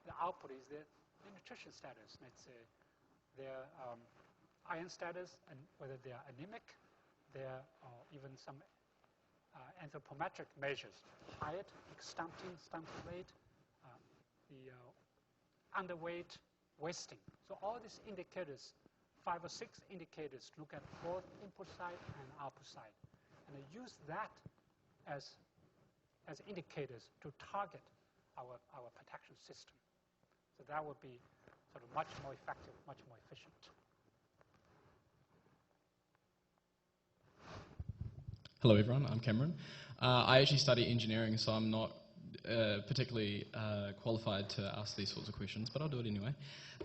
Speaker 1: the output is the nutrition status. Let's say their iron status, and whether they are anemic, there are even some anthropometric measures, height, stunting rate, the underweight, wasting. So all these indicators, 5 or 6 indicators, look at both input side and output side. And they use that as indicators to target our protection system. So that would be sort of much more effective, much more efficient.
Speaker 4: Hello everyone, I'm Cameron. I actually study engineering, so I'm not particularly qualified to ask these sorts of questions, but I'll do it anyway.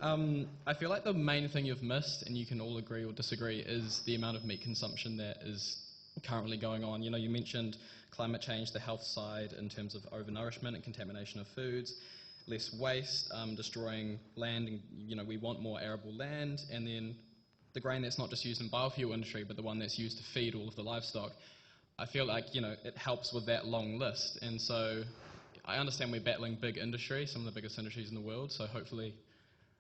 Speaker 4: I feel like the main thing you've missed, and you can all agree or disagree, is the amount of meat consumption that is currently going on. You mentioned climate change, the health side in terms of overnourishment and contamination of foods, less waste, destroying land, and we want more arable land, and then the grain that's not just used in biofuel industry, but the one that's used to feed all of the livestock. I feel like, it helps with that long list. And so I understand we're battling big industry, some of the biggest industries in the world, so hopefully,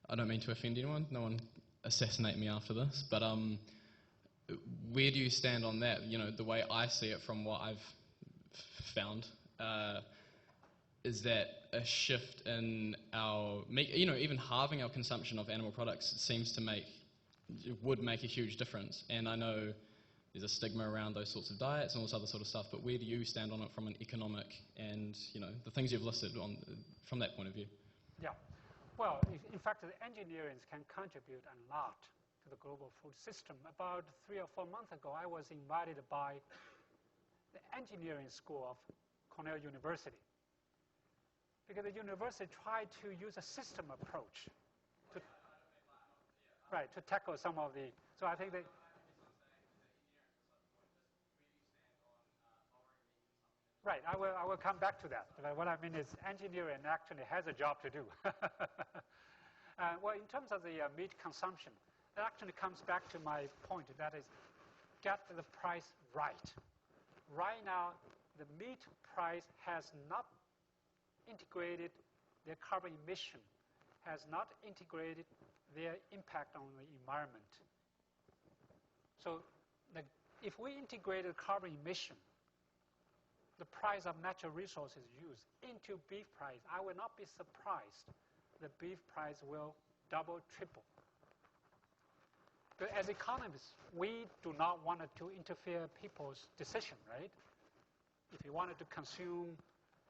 Speaker 4: I don't mean to offend anyone, no one assassinate me after this, but where do you stand on that? The way I see it from what I've found is that a shift in our, even halving our consumption of animal products would make a huge difference. And I know there's a stigma around those sorts of diets and all this other sort of stuff, but where do you stand on it from an economic and, the things you've listed on from that point of view?
Speaker 1: Yeah. Well, in fact, the engineers can contribute a lot to the global food system. About 3 or 4 months ago, I was invited by the engineering school of Cornell University, because the university tried to use a system approach to tackle some of the, so I think they, right, I will come back to that. But what I mean is engineering actually has a job to do. Well, in terms of the meat consumption, it actually comes back to my point, that is, get the price right. Right now, the meat price has not integrated their carbon emission, has not integrated their impact on the environment. So the if we integrated carbon emission, the price of natural resources used into beef price, I will not be surprised the beef price will double, triple. But as economists, we do not want to interfere people's decision, right? If you wanted to consume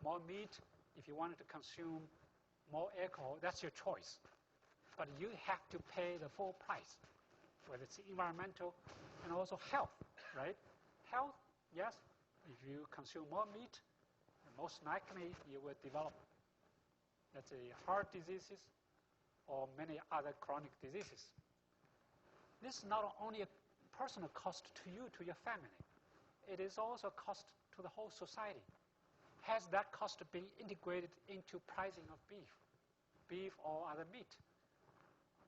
Speaker 1: more meat, if you wanted to consume more alcohol, that's your choice. But you have to pay the full price, whether it's environmental and also health, right? Health, yes, if you consume more meat, most likely you will develop, let's say, heart diseases or many other chronic diseases. This is not only a personal cost to you, to your family. It is also a cost to the whole society. Has that cost been integrated into pricing of beef or other meat?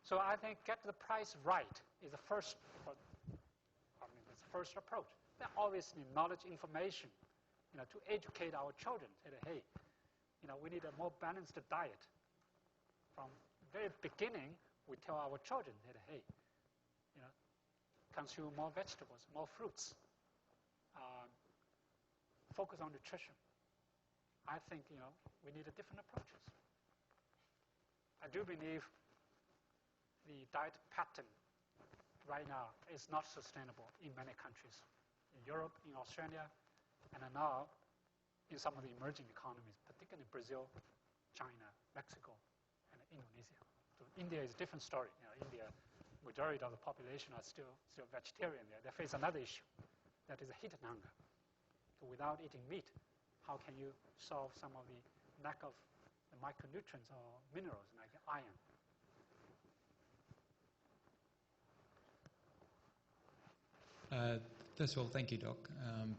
Speaker 1: So I think get the price right is the first, it's the first approach. Then obviously knowledge, information, to educate our children. Say, hey, we need a more balanced diet. From the very beginning, we tell our children that, hey, consume more vegetables, more fruits, focus on nutrition. I think, we need different approaches. I do believe the diet pattern right now is not sustainable in many countries. In Europe, in Australia, and now in some of the emerging economies, particularly Brazil, China, Mexico, and Indonesia. So India is a different story. India, majority of the population are still vegetarian there. They face another issue, that is a hidden hunger. So without eating meat, how can you solve some of the lack of the micronutrients or minerals like iron?
Speaker 5: First of all, thank you, Doc,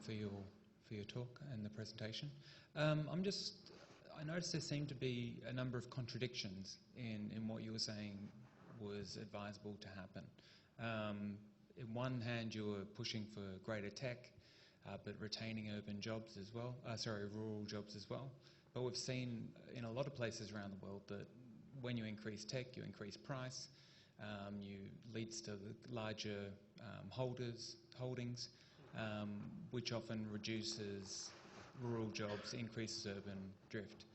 Speaker 5: for your talk and the presentation. I noticed there seemed to be a number of contradictions in what you were saying was advisable to happen. In one hand, you were pushing for greater tech, but retaining urban jobs as well. Rural jobs as well. But we've seen in a lot of places around the world that when you increase tech, you increase price. Leads to larger holdings, which often reduces rural jobs, increases urban drift.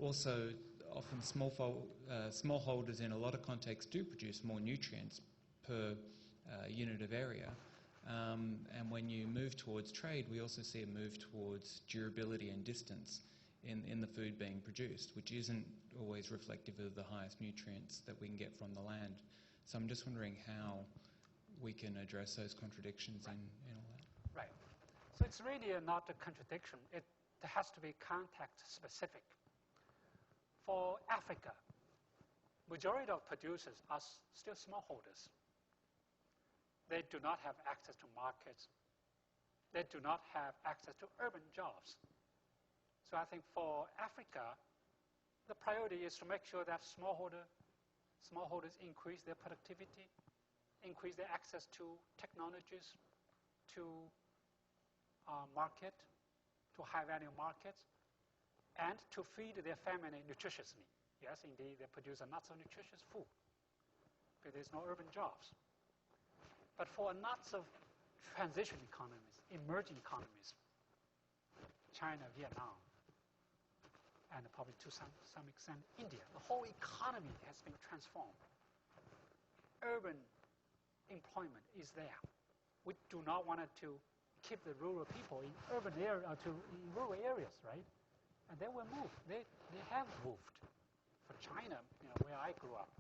Speaker 5: Also, often smallholders in a lot of contexts do produce more nutrients per unit of area. And when you move towards trade, we also see a move towards durability and distance in the food being produced, which isn't always reflective of the highest nutrients that we can get from the land. So I'm just wondering how we can address those contradictions in all that.
Speaker 1: Right. So it's really not a contradiction. It has to be context specific. For Africa, majority of producers are still smallholders. They do not have access to markets. They do not have access to urban jobs. So I think for Africa, the priority is to make sure that smallholders increase their productivity, increase their access to technologies, to market, to high-value markets, and to feed their family nutritiously. Yes, indeed, they produce a not so nutritious food, but there's no urban jobs. But for lots of transition economies, emerging economies, China, Vietnam, and probably to some extent India, the whole economy has been transformed. Urban employment is there. We do not want to keep the rural people in urban area in rural areas, right? And they will move. They have moved. For China, where I grew up,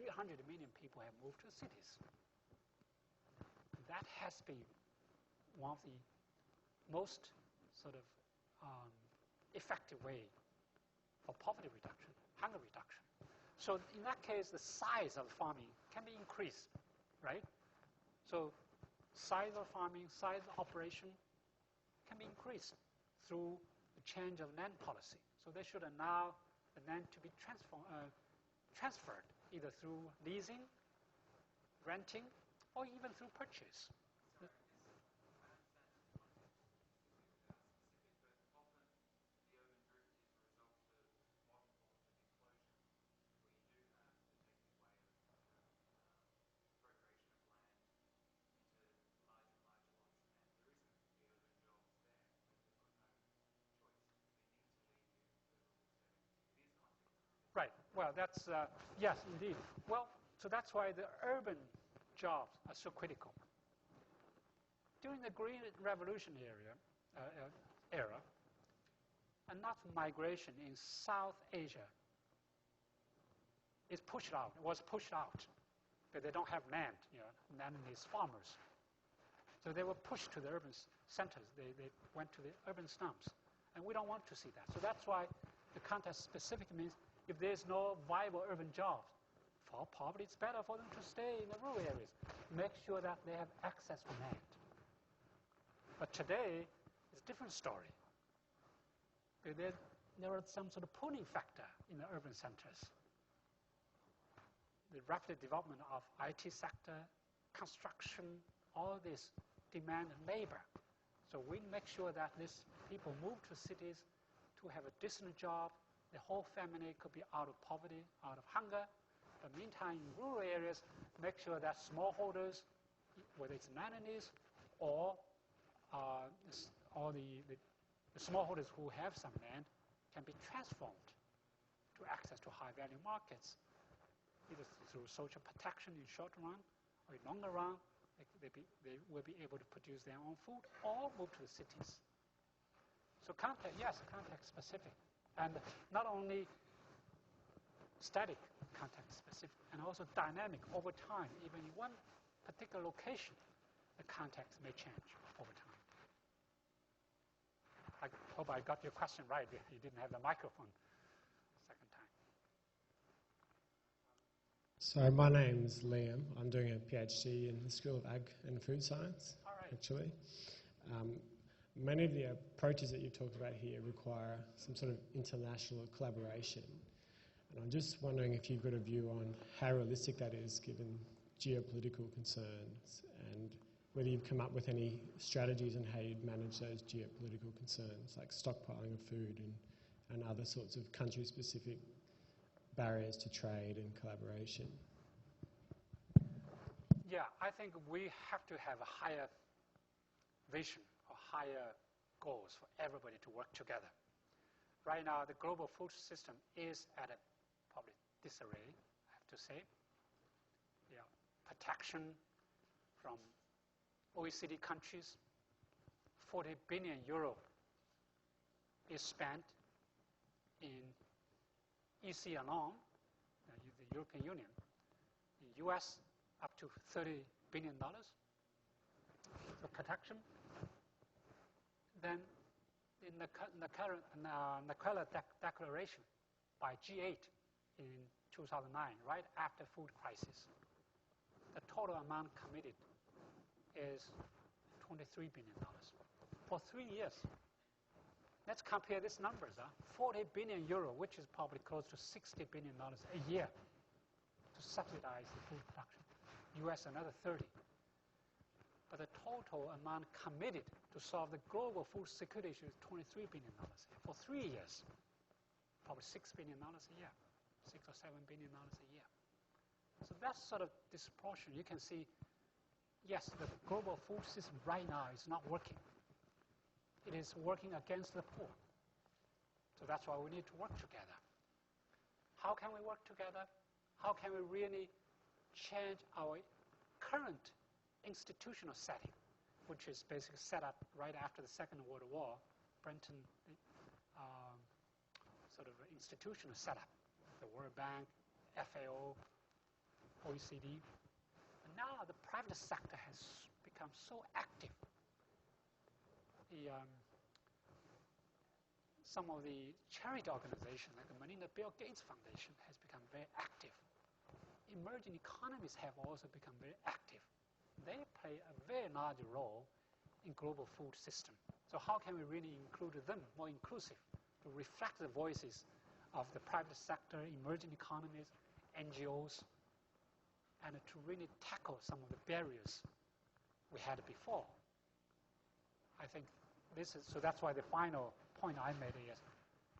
Speaker 1: 300 million people have moved to cities. That has been one of the most sort of effective way for poverty reduction, hunger reduction. So in that case, the size of farming can be increased, right? So size of farming, size of operation can be increased through the change of land policy. So they should allow the land to be transferred either through leasing, renting, or even through purchase. Right. Well, that's, yes, indeed. Well, so that's why the urban jobs are so critical. During the Green Revolution era, enough migration in South Asia was pushed out, but they don't have land, land needs farmers. So they were pushed to the urban centers. They went to the urban slums. And we don't want to see that. So that's why the context-specific means if there's no viable urban jobs, for poverty, it's better for them to stay in the rural areas. Make sure that they have access to land. But today, it's a different story. There are some sort of pulling factor in the urban centers. The rapid development of IT sector, construction, all this demand labor. So we make sure that these people move to cities to have a decent job. The whole family could be out of poverty, out of hunger. But meantime, in rural areas, make sure that smallholders, whether it's nannies or the smallholders who have some land, can be transformed to access to high-value markets, either through social protection in short run or in longer run. They will be able to produce their own food or move to the cities. So context, yes, context specific. And not only static context specific, and also dynamic over time. Even in one particular location, the context may change over time. I hope I got your question right. You didn't have the microphone second time.
Speaker 6: So my name's Liam. I'm doing a PhD in the School of Ag and Food Science, actually. Many of the approaches that you've talked about here require some sort of international collaboration. And I'm just wondering if you've got a view on how realistic that is given geopolitical concerns, and whether you've come up with any strategies on how you'd manage those geopolitical concerns, like stockpiling of food and other sorts of country-specific barriers to trade and collaboration.
Speaker 1: Yeah, I think we have to have a higher vision or higher goals for everybody to work together. Right now, the global food system is at a probably disarray, I have to say. Yeah, protection from OECD countries, 40 billion euro is spent in EC alone, the European Union. In US, up to $30 billion. So protection. Then in the current Naquela Declaration by G8 in 2009, right after food crisis, the total amount committed is $23 billion for 3 years. Let's compare these numbers. 40 billion euro, which is probably close to $60 billion a year to subsidize the food production. US another 30. But the total amount committed to solve the global food security issue is $23 billion for 3 years. Probably $6 billion a year, $6 or $7 billion a year. So that's sort of disproportion. You can see, yes, the global food system right now is not working. It is working against the poor. So that's why we need to work together. How can we work together? How can we really change our current institutional setting, which is basically set up right after the Second World War, Brenton sort of institutional setup, the World Bank, FAO, OECD. And now the private sector has become so active. Some of the charity organizations, like the Melinda Bill Gates Foundation, has become very active. Emerging economies have also become very active. They play a very large role in global food system. So how can we really include them more inclusive to reflect the voices of the private sector, emerging economies, NGOs, and to really tackle some of the barriers we had before? I think this is, so that's why the final point I made is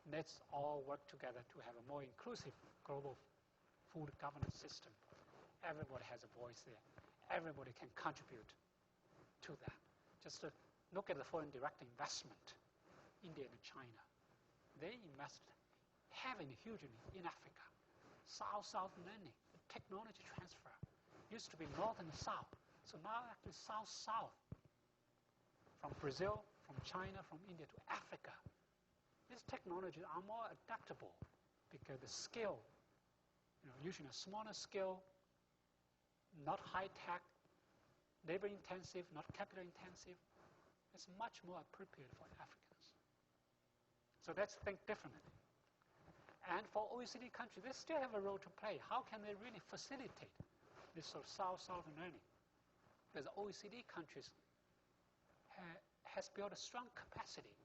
Speaker 1: let's all work together to have a more inclusive global food governance system. Everybody has a voice there. Everybody can contribute to that. Just to look at the foreign direct investment, India and China. They invest having hugely in Africa. South-South learning, technology transfer. Used to be North and South. So now actually South-South. From Brazil, from China, from India to Africa. These technologies are more adaptable because the scale, using a smaller scale, not high-tech, labor-intensive, not capital-intensive, it's much more appropriate for Africans. So let's think differently. And for OECD countries, they still have a role to play. How can they really facilitate this sort of South-South learning? Because OECD countries has built a strong capacity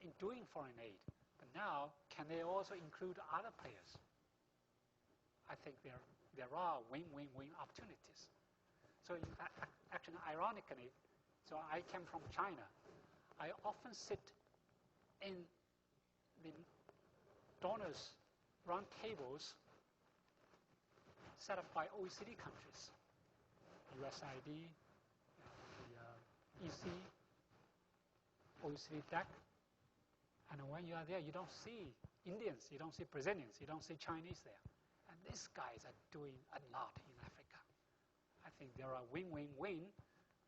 Speaker 1: in doing foreign aid. But now, can they also include other players? I think there are win-win-win opportunities. So actually, ironically, so I came from China. I often sit in the donors' round tables set up by OECD countries, USID, the EC, OECD DAC. And when you are there, you don't see Indians, you don't see Brazilians, you don't see Chinese there. And these guys are doing a lot in Africa. I think there are win-win-win,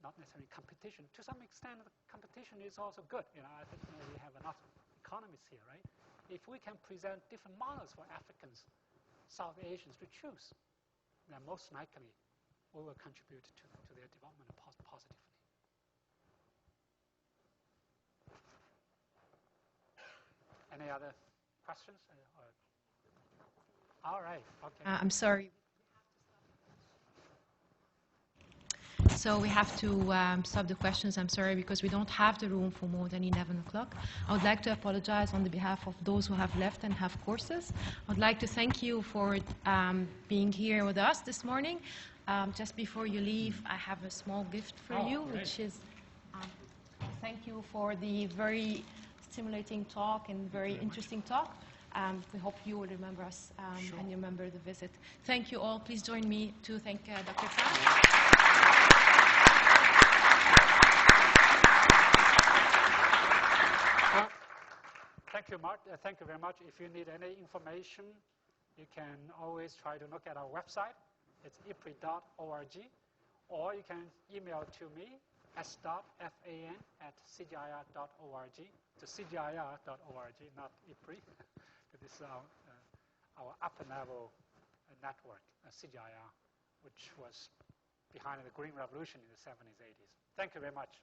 Speaker 1: not necessarily competition. To some extent, the competition is also good. I think we have enough economists here, right? If we can present different models for Africans, South Asians to choose, then most likely we will contribute to their development positively. Any other questions? All right. Okay.
Speaker 2: I'm sorry. So we have to stop the questions. I'm sorry, because we don't have the room for more than 11 o'clock. I would like to apologize on the behalf of those who have left and have courses. I would like to thank you for being here with us this morning. Just before you leave, I have a small gift for you,
Speaker 1: great.
Speaker 2: which is thank you for the very stimulating talk and very interesting talk. We hope you will remember us and remember the visit. Thank you all. Please join me to thank Dr. Fan.
Speaker 1: Thank you, Mark. Thank you very much. If you need any information, you can always try to look at our website. It's ipri.org. Or you can email to me, s.fan@cgir.org, to cgir.org, not IPRI. This is our upper level network, CGIR, which was behind the Green Revolution in the 70s, 80s. Thank you very much.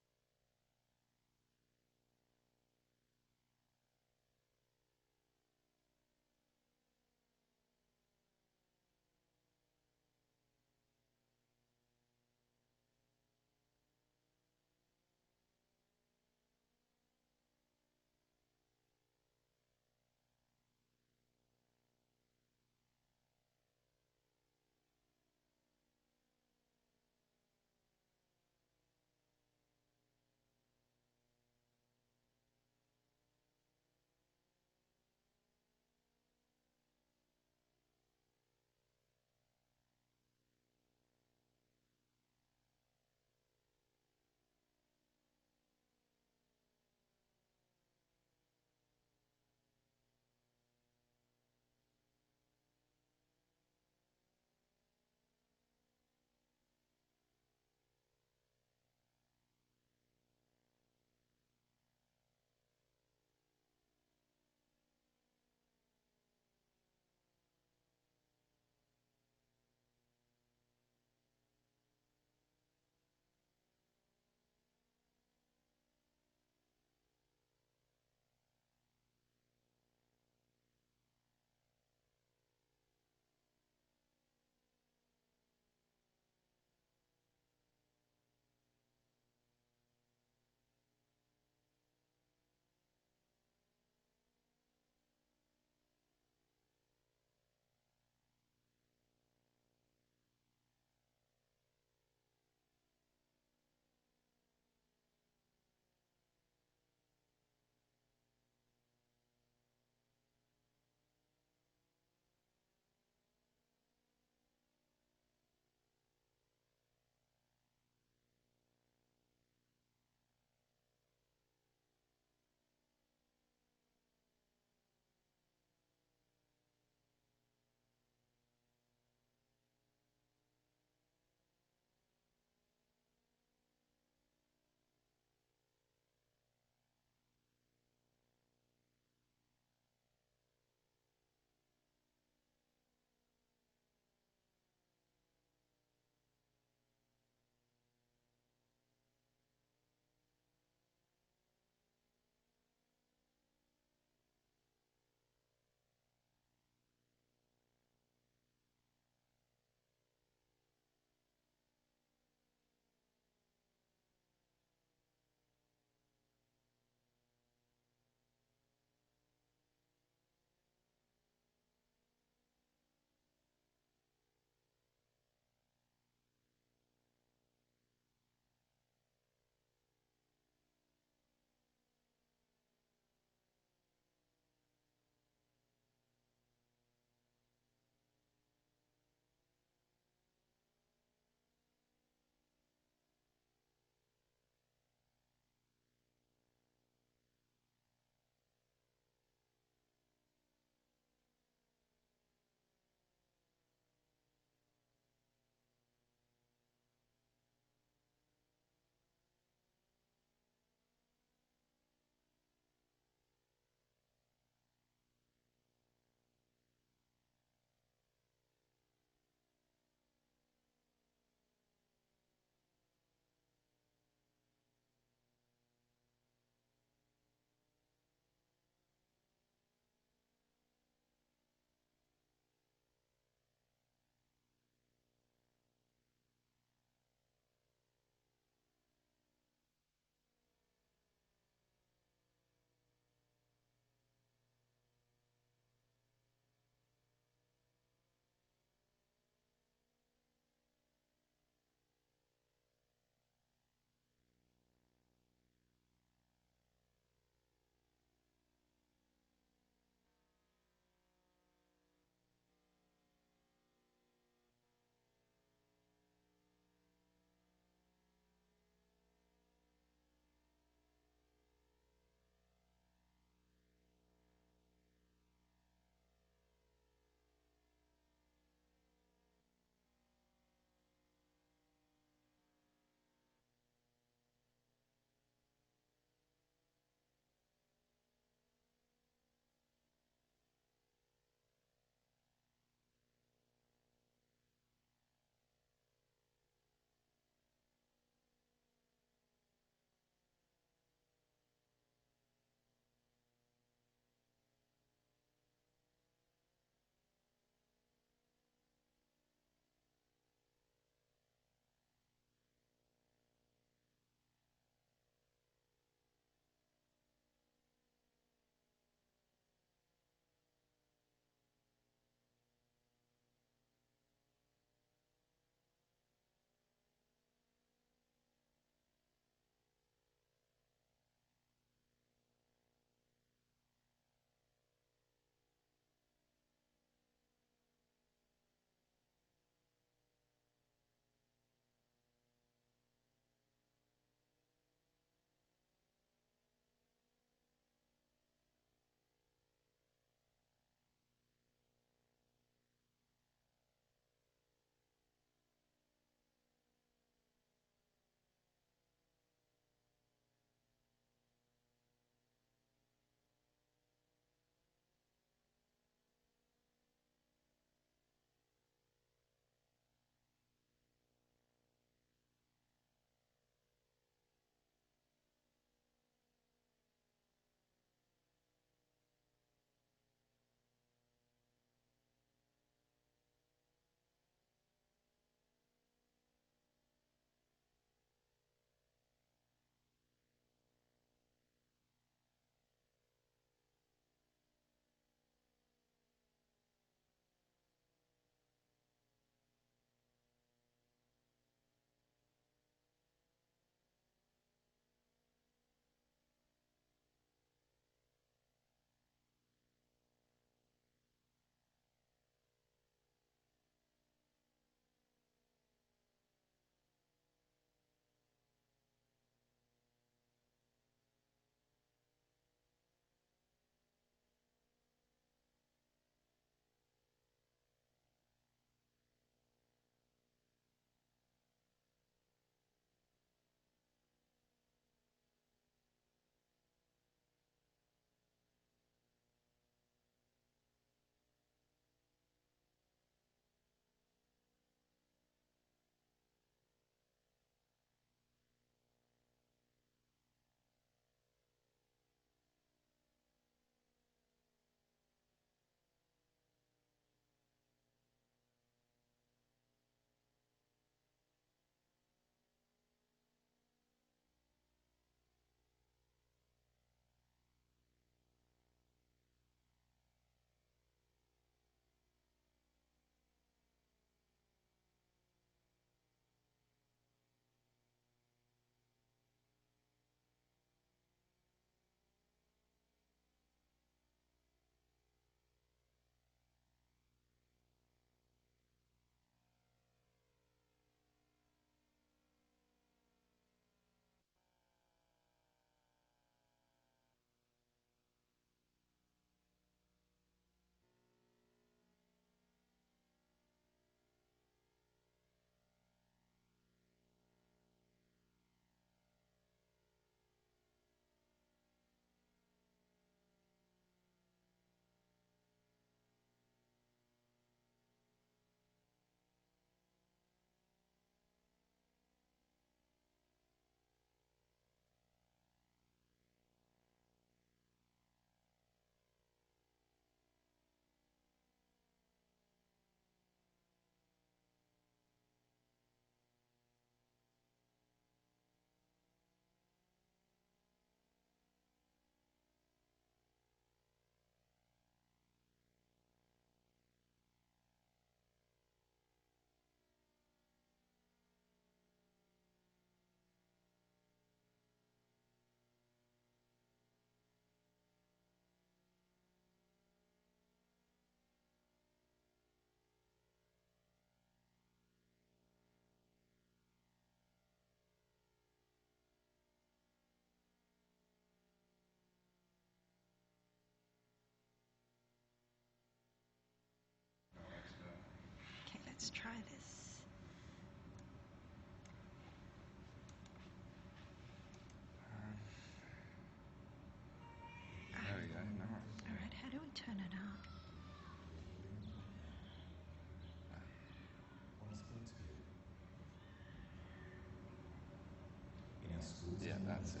Speaker 7: that's it.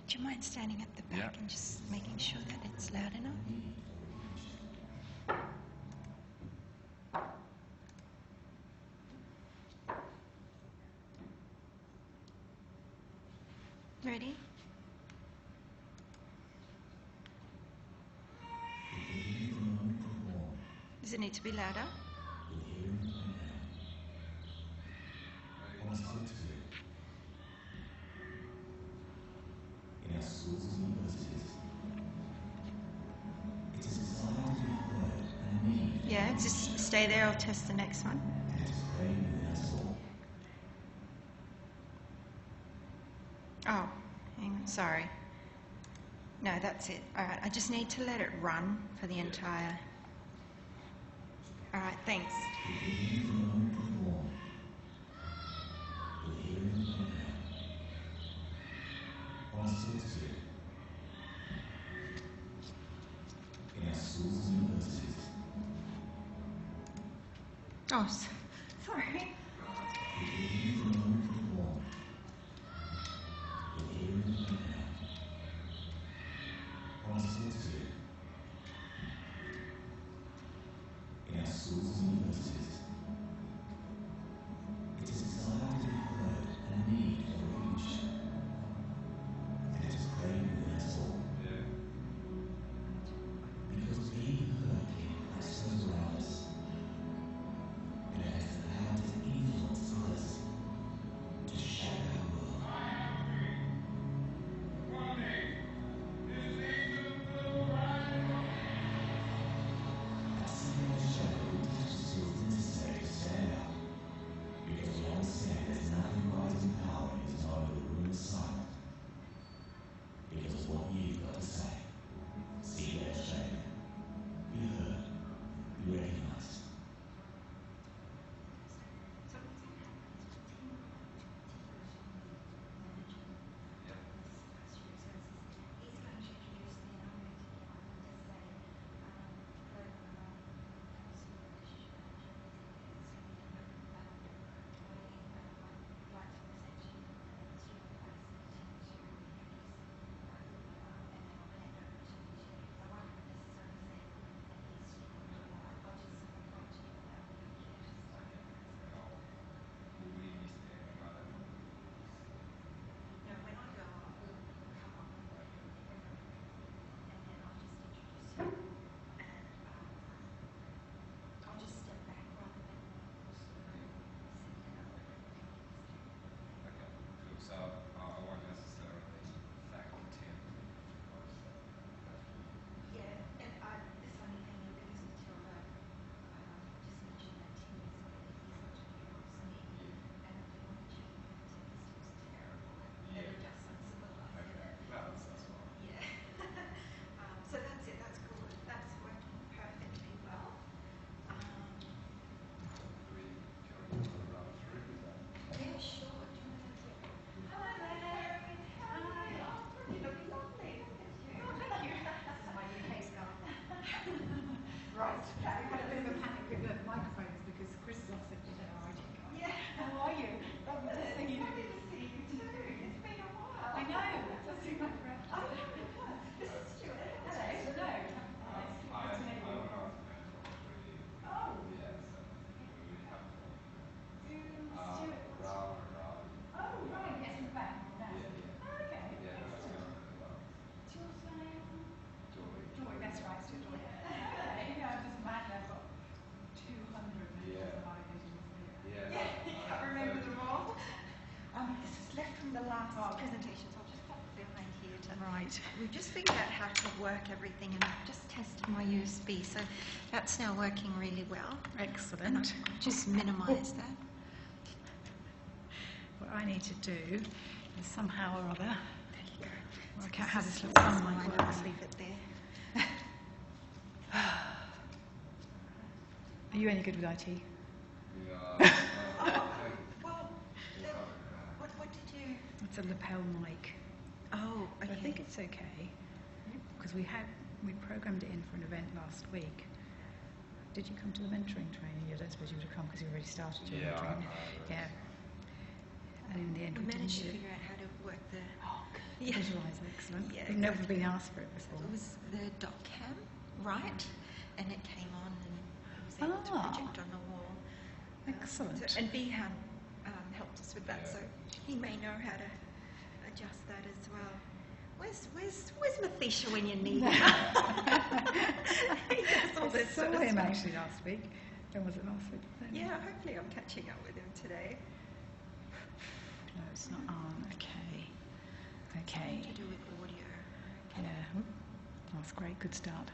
Speaker 8: Do you mind standing at the back and just making sure that it's loud enough? Ready? Does it need to be louder? Yeah, just stay there. I'll test the next one. Oh, hang on, sorry. No, that's it. All right, I just need to let it run for the entire... All right, thanks. Oh, sorry. Presentation, so I'll just pop it behind here to... Right. We've just figured out how to work everything and I've just tested my USB, so that's now working really well.
Speaker 9: Excellent.
Speaker 8: Just minimise that.
Speaker 9: What I need to do is somehow or other
Speaker 8: There you go.
Speaker 9: work out how this little thumb might work.
Speaker 8: I'll leave it there.
Speaker 9: Are you any good with IT?
Speaker 8: What did you...
Speaker 9: It's a lapel mic.
Speaker 8: Oh, okay.
Speaker 9: But I think it's okay because we programmed it in for an event last week. Did you come to the mentoring training? I don't suppose you would have come because you already started your mentoring. Yeah. And in the end,
Speaker 8: we managed to figure out how to worked there.
Speaker 9: Oh, good.
Speaker 8: Yeah.
Speaker 9: Visualise, excellent.
Speaker 8: Yeah,
Speaker 9: I've never been asked for it before.
Speaker 8: It was the dot cam, right? And it came on and I was able to project on the wall.
Speaker 9: Excellent.
Speaker 8: And Bihan helped us with that, so he may know how to adjust that as well. Where's Mathisha when you need him? He does all this
Speaker 9: I saw him actually last week. When was it last week?
Speaker 8: Yeah, hopefully I'm catching up with him today.
Speaker 9: No, it's not on. Okay. Okay.
Speaker 8: To do with audio.
Speaker 9: Yeah. That's great. Good start.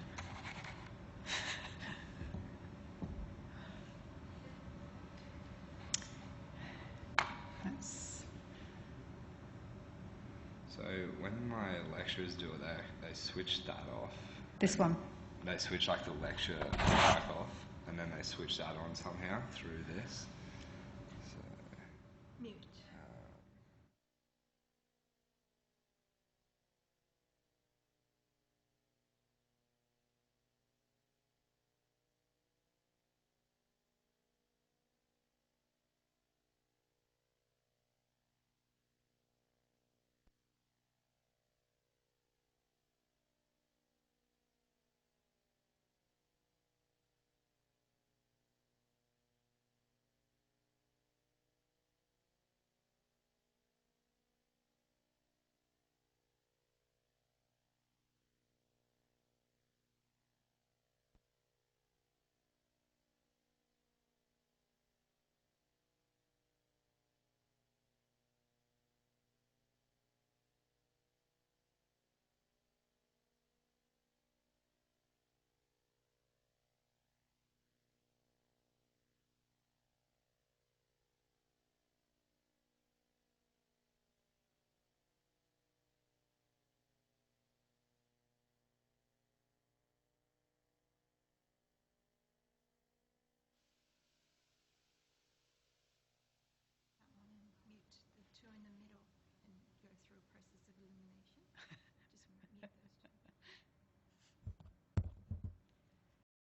Speaker 9: That's.
Speaker 7: So when my lecturers do it, they switch that off.
Speaker 9: This one.
Speaker 7: They switch like the lecture track off, and then they switch that on somehow through this. So
Speaker 8: Mute.